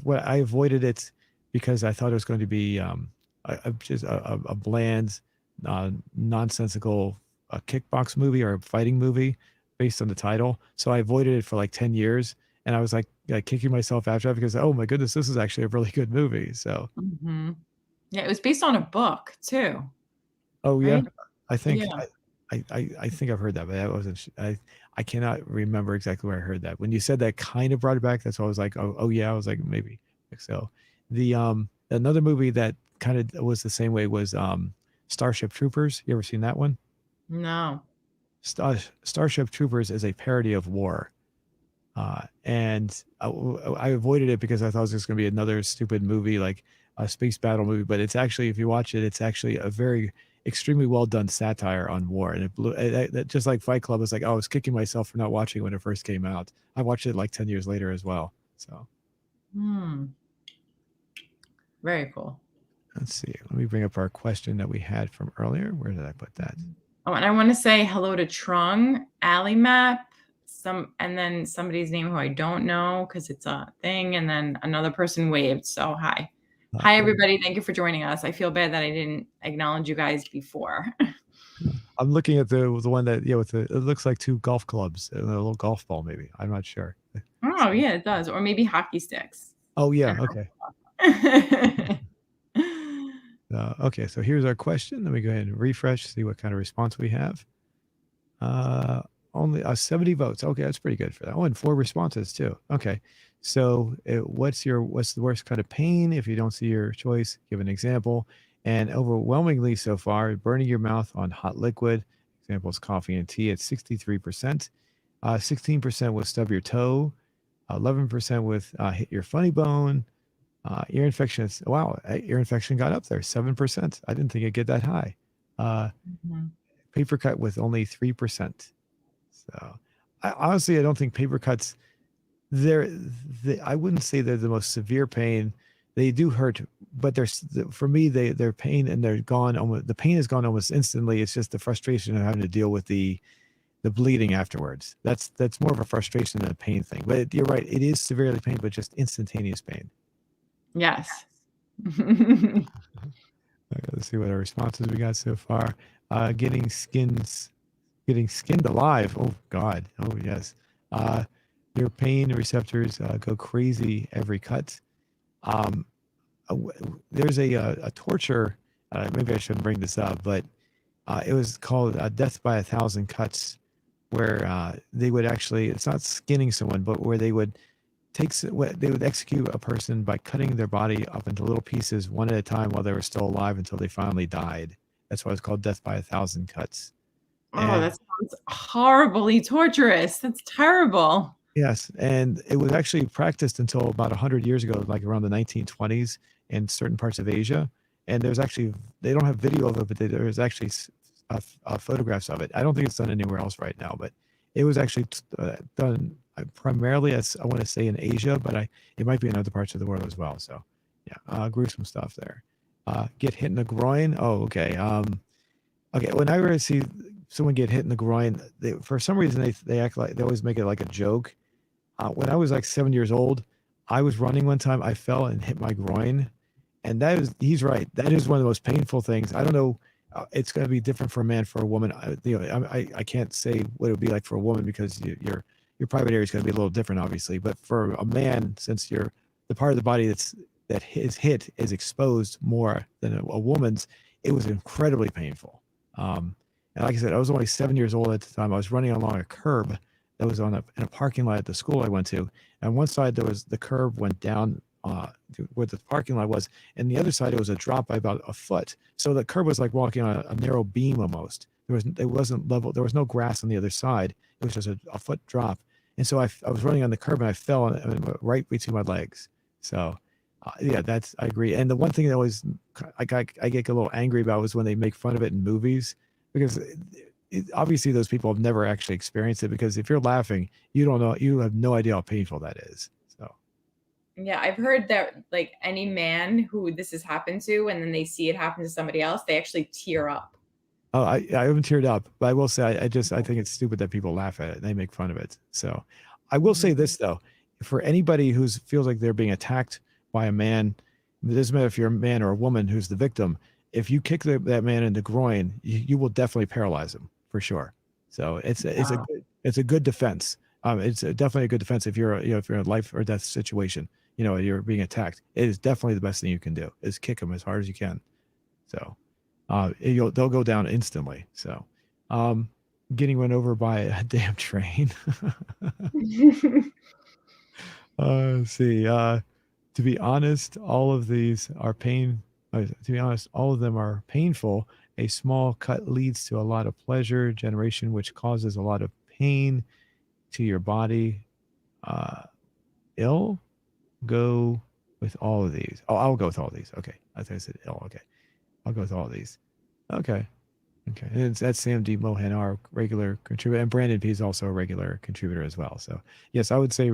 A: avoided it because I thought it was going to be just a bland, nonsensical kickbox movie or a fighting movie based on the title. So I avoided it for like 10 years, and I was like kicking myself after that because, oh my goodness, this is actually a really good movie. So,
B: Mhm. Yeah, it was based on a book too,
A: oh yeah,
B: right?
A: I think
B: Yeah.
A: I think I've heard that, but I wasn't. I cannot remember exactly where I heard that. When you said that, kind of brought it back. That's why I was like, oh yeah. I was like, maybe. Like, so the another movie that kind of was the same way was Starship Troopers. You ever seen that one?
B: No.
A: Starship Troopers is a parody of war. And I avoided it because I thought it was just going to be another stupid movie, like a space battle movie. But it's actually, if you watch it, it's actually a very extremely well done satire on war. And just like Fight Club, was like, oh, I was kicking myself for not watching it when it first came out. I watched it like 10 years later as well. So
B: Hmm. Very cool.
A: let's see. Let me bring up our question that we had from earlier. Where did I put that?
B: Oh, and I want to say hello to Trung, Alley Map, and then somebody's name who I don't know because it's a thing, and then another person waved. So hi. Hi
A: Well,
B: everybody. Thank you for joining us. I feel bad that I didn't acknowledge you guys before.
A: I'm looking at the one that, yeah, with it looks like two golf clubs and a little golf ball, maybe. I'm not sure.
B: Oh, yeah, it does. Or maybe hockey sticks.
A: Oh yeah,
B: And
A: okay. Okay, so here's our question. Let me go ahead and refresh, see what kind of response we have. Uh, only 70 votes. Okay, that's pretty good for that. Oh, and 4 responses too. Okay, so what's the worst kind of pain? If you don't see your choice, give an example. And overwhelmingly so far, burning your mouth on hot liquid. Examples: coffee and tea at 63%. 16% with stub your toe. 11% with hit your funny bone. Ear infection is, wow, ear infection got up there, 7%. I didn't think it'd get that high. Uh,
B: Mhm.
A: Paper cut with only 3%. So honestly, I don't think paper cuts, I wouldn't say they're the most severe pain. They do hurt, but for me, they're pain and they're gone. The pain is gone almost instantly. It's just the frustration of having to deal with the bleeding afterwards. That's more of a frustration than a pain thing. But you're right, it is severely pain, but just instantaneous pain.
B: Yes.
A: Okay, let's see what our responses we got so far. Getting skinned alive. Oh God. Oh yes. Uh, your pain receptors go crazy every cut. Um, there's a torture. Maybe I shouldn't bring this up, but it was called death by a thousand cuts, where they would actually, it's not skinning someone, but where they would execute a person by cutting their body up into little pieces one at a time while they were still alive until they finally died. That's why it's called death by a thousand cuts.
B: Oh,
A: And
B: that sounds horribly torturous. That's terrible.
A: yes, and it was actually practiced until about 100 years ago, like around the 1920s in certain parts of Asia. And there's actually, they don't have video of it, but there's actually photographs of it. I don't think it's done anywhere else right now, but it was actually done primarily, as I want to say, in Asia, but it might be in other parts of the world as well. So yeah, gruesome stuff there. Get hit in the groin. Oh, okay. Okay, whenever I see someone get hit in the groin, for some reason they act like they always make it like a joke. When I was like 7 years old, I was running one time. I fell and hit my groin, and that is he's right. That is one of the most painful things. I don't know. It's going to be different for a man, for a woman. I can't say what it would be like for a woman because your private area is going to be a little different, obviously. But for a man, since the part of the body that is hit is exposed more than a woman's, it was incredibly painful. And like I said, I was only 7 years old at the time. I was running along a curb that was in a parking lot at the school I went to. And one side the curb went down to where the parking lot was, and the other side it was a drop by about a foot. So the curb was like walking on a narrow beam almost. It wasn't level. There was no grass on the other side. It was just a foot drop. And so I was running on the curb and I fell right between my legs. So yeah, I agree. And the one thing that always I get a little angry about was when they make fun of it in movies, because obviously those people have never actually experienced it, because if you're laughing, you have no idea how painful that is. So
B: Yeah, I've heard that like any man who this has happened to and then they see it happen to somebody else, they actually tear up.
A: oh, I haven't teared up, but I will say I think it's stupid that people laugh at it and they make fun of it. So I will say
B: Mhm.
A: this though, for anybody who feels like they're being attacked by a man, it doesn't matter if you're a man or a woman who's the victim. If you kick that man in the groin, you will definitely paralyze him for sure. So
B: Wow.
A: it's a good defense. It's definitely a good defense if if you're in a life or death situation. You're being attacked. It is definitely the best thing you can do is kick him as hard as you can. So they'll go down instantly. So getting run over by a damn train. Let's see. To be honest, all of these are pain. To be honest, all of them are painful. A small cut leads to a lot of pleasure generation, which causes a lot of pain to your body. Uh, ill, go with all of these. Oh, I'll go with all of these. Okay. I thought I said ill. Okay. I'll go with all of these. Okay. Okay. And that's Sam D. Mohan, our regular contributor. And Brandon P is also a regular contributor as well. So, yes, I would say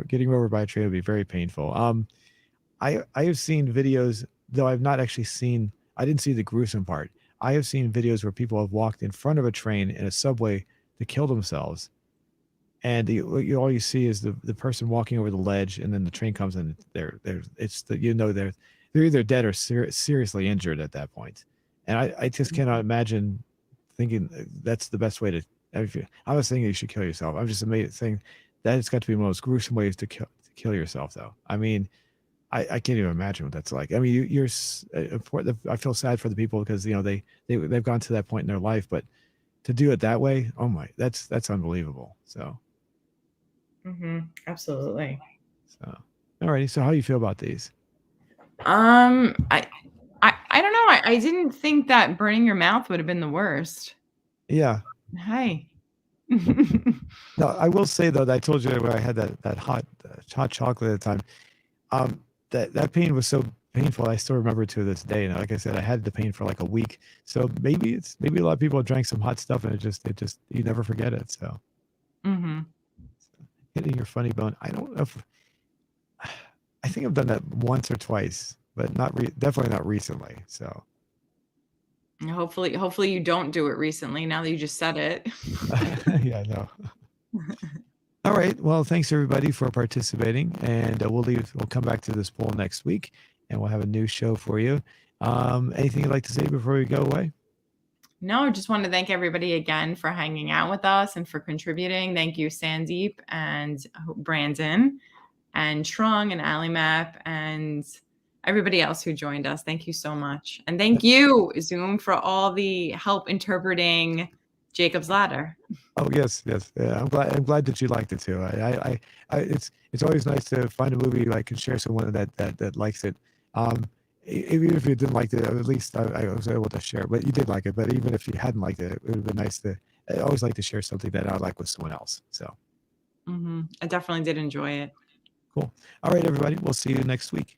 A: getting over by a train would be very painful. I have seen videos, though I've not actually seen, I didn't see the gruesome part. I have seen videos where people have walked in front of a train in a subway to kill themselves. And all you see is the person walking over the ledge, and then the train comes and they're either dead or seriously injured at that point. And I just cannot imagine thinking that's the best way to. I'm not saying you should kill yourself. I'm just saying that it's got to be one of the most gruesome ways to kill yourself, though. I mean, I can't even imagine what that's like. I mean, I feel sad for the people because they've gone to that point in their life, but to do it that way, oh my, that's unbelievable. So.
B: Absolutely.
A: So, alrighty. So, how do you feel about these?
B: I don't know. I didn't think that burning your mouth would have been the worst.
A: Yeah.
B: Hi.
A: No, I will say though that I told you when I had that hot chocolate at the time. That pain was so painful. I still remember it to this day. And like I said, I had the pain for like a week. So maybe a lot of people drank some hot stuff and it just you never forget it. So
B: Mhm.
A: hitting your funny bone. I don't know if I think I've done that once or twice, but definitely not recently. So.
B: Hopefully you don't do it recently now that you just said it.
A: Yeah, no. All right. Well, thanks everybody for participating, and we'll come back to this poll next week, and we'll have a new show for you. Anything you'd like to say before we go away?
B: No, just want to thank everybody again for hanging out with us and for contributing. Thank you, Sandeep and Brandon and Trung and AliMap and everybody else who joined us. Thank you so much. And thank you, Zoom, for all the help interpreting Jacob's Ladder.
A: Oh yes, yes. Yeah, I'm glad that you liked it too. It's always nice to find a movie like and share someone that likes it. Even if you didn't like it, at least I was able to share. But you did like it. But even if you hadn't liked it, it would have been nice to. I always like to share something that I like with someone else. So
B: I definitely did enjoy it.
A: cool. All right, everybody. We'll see you next week.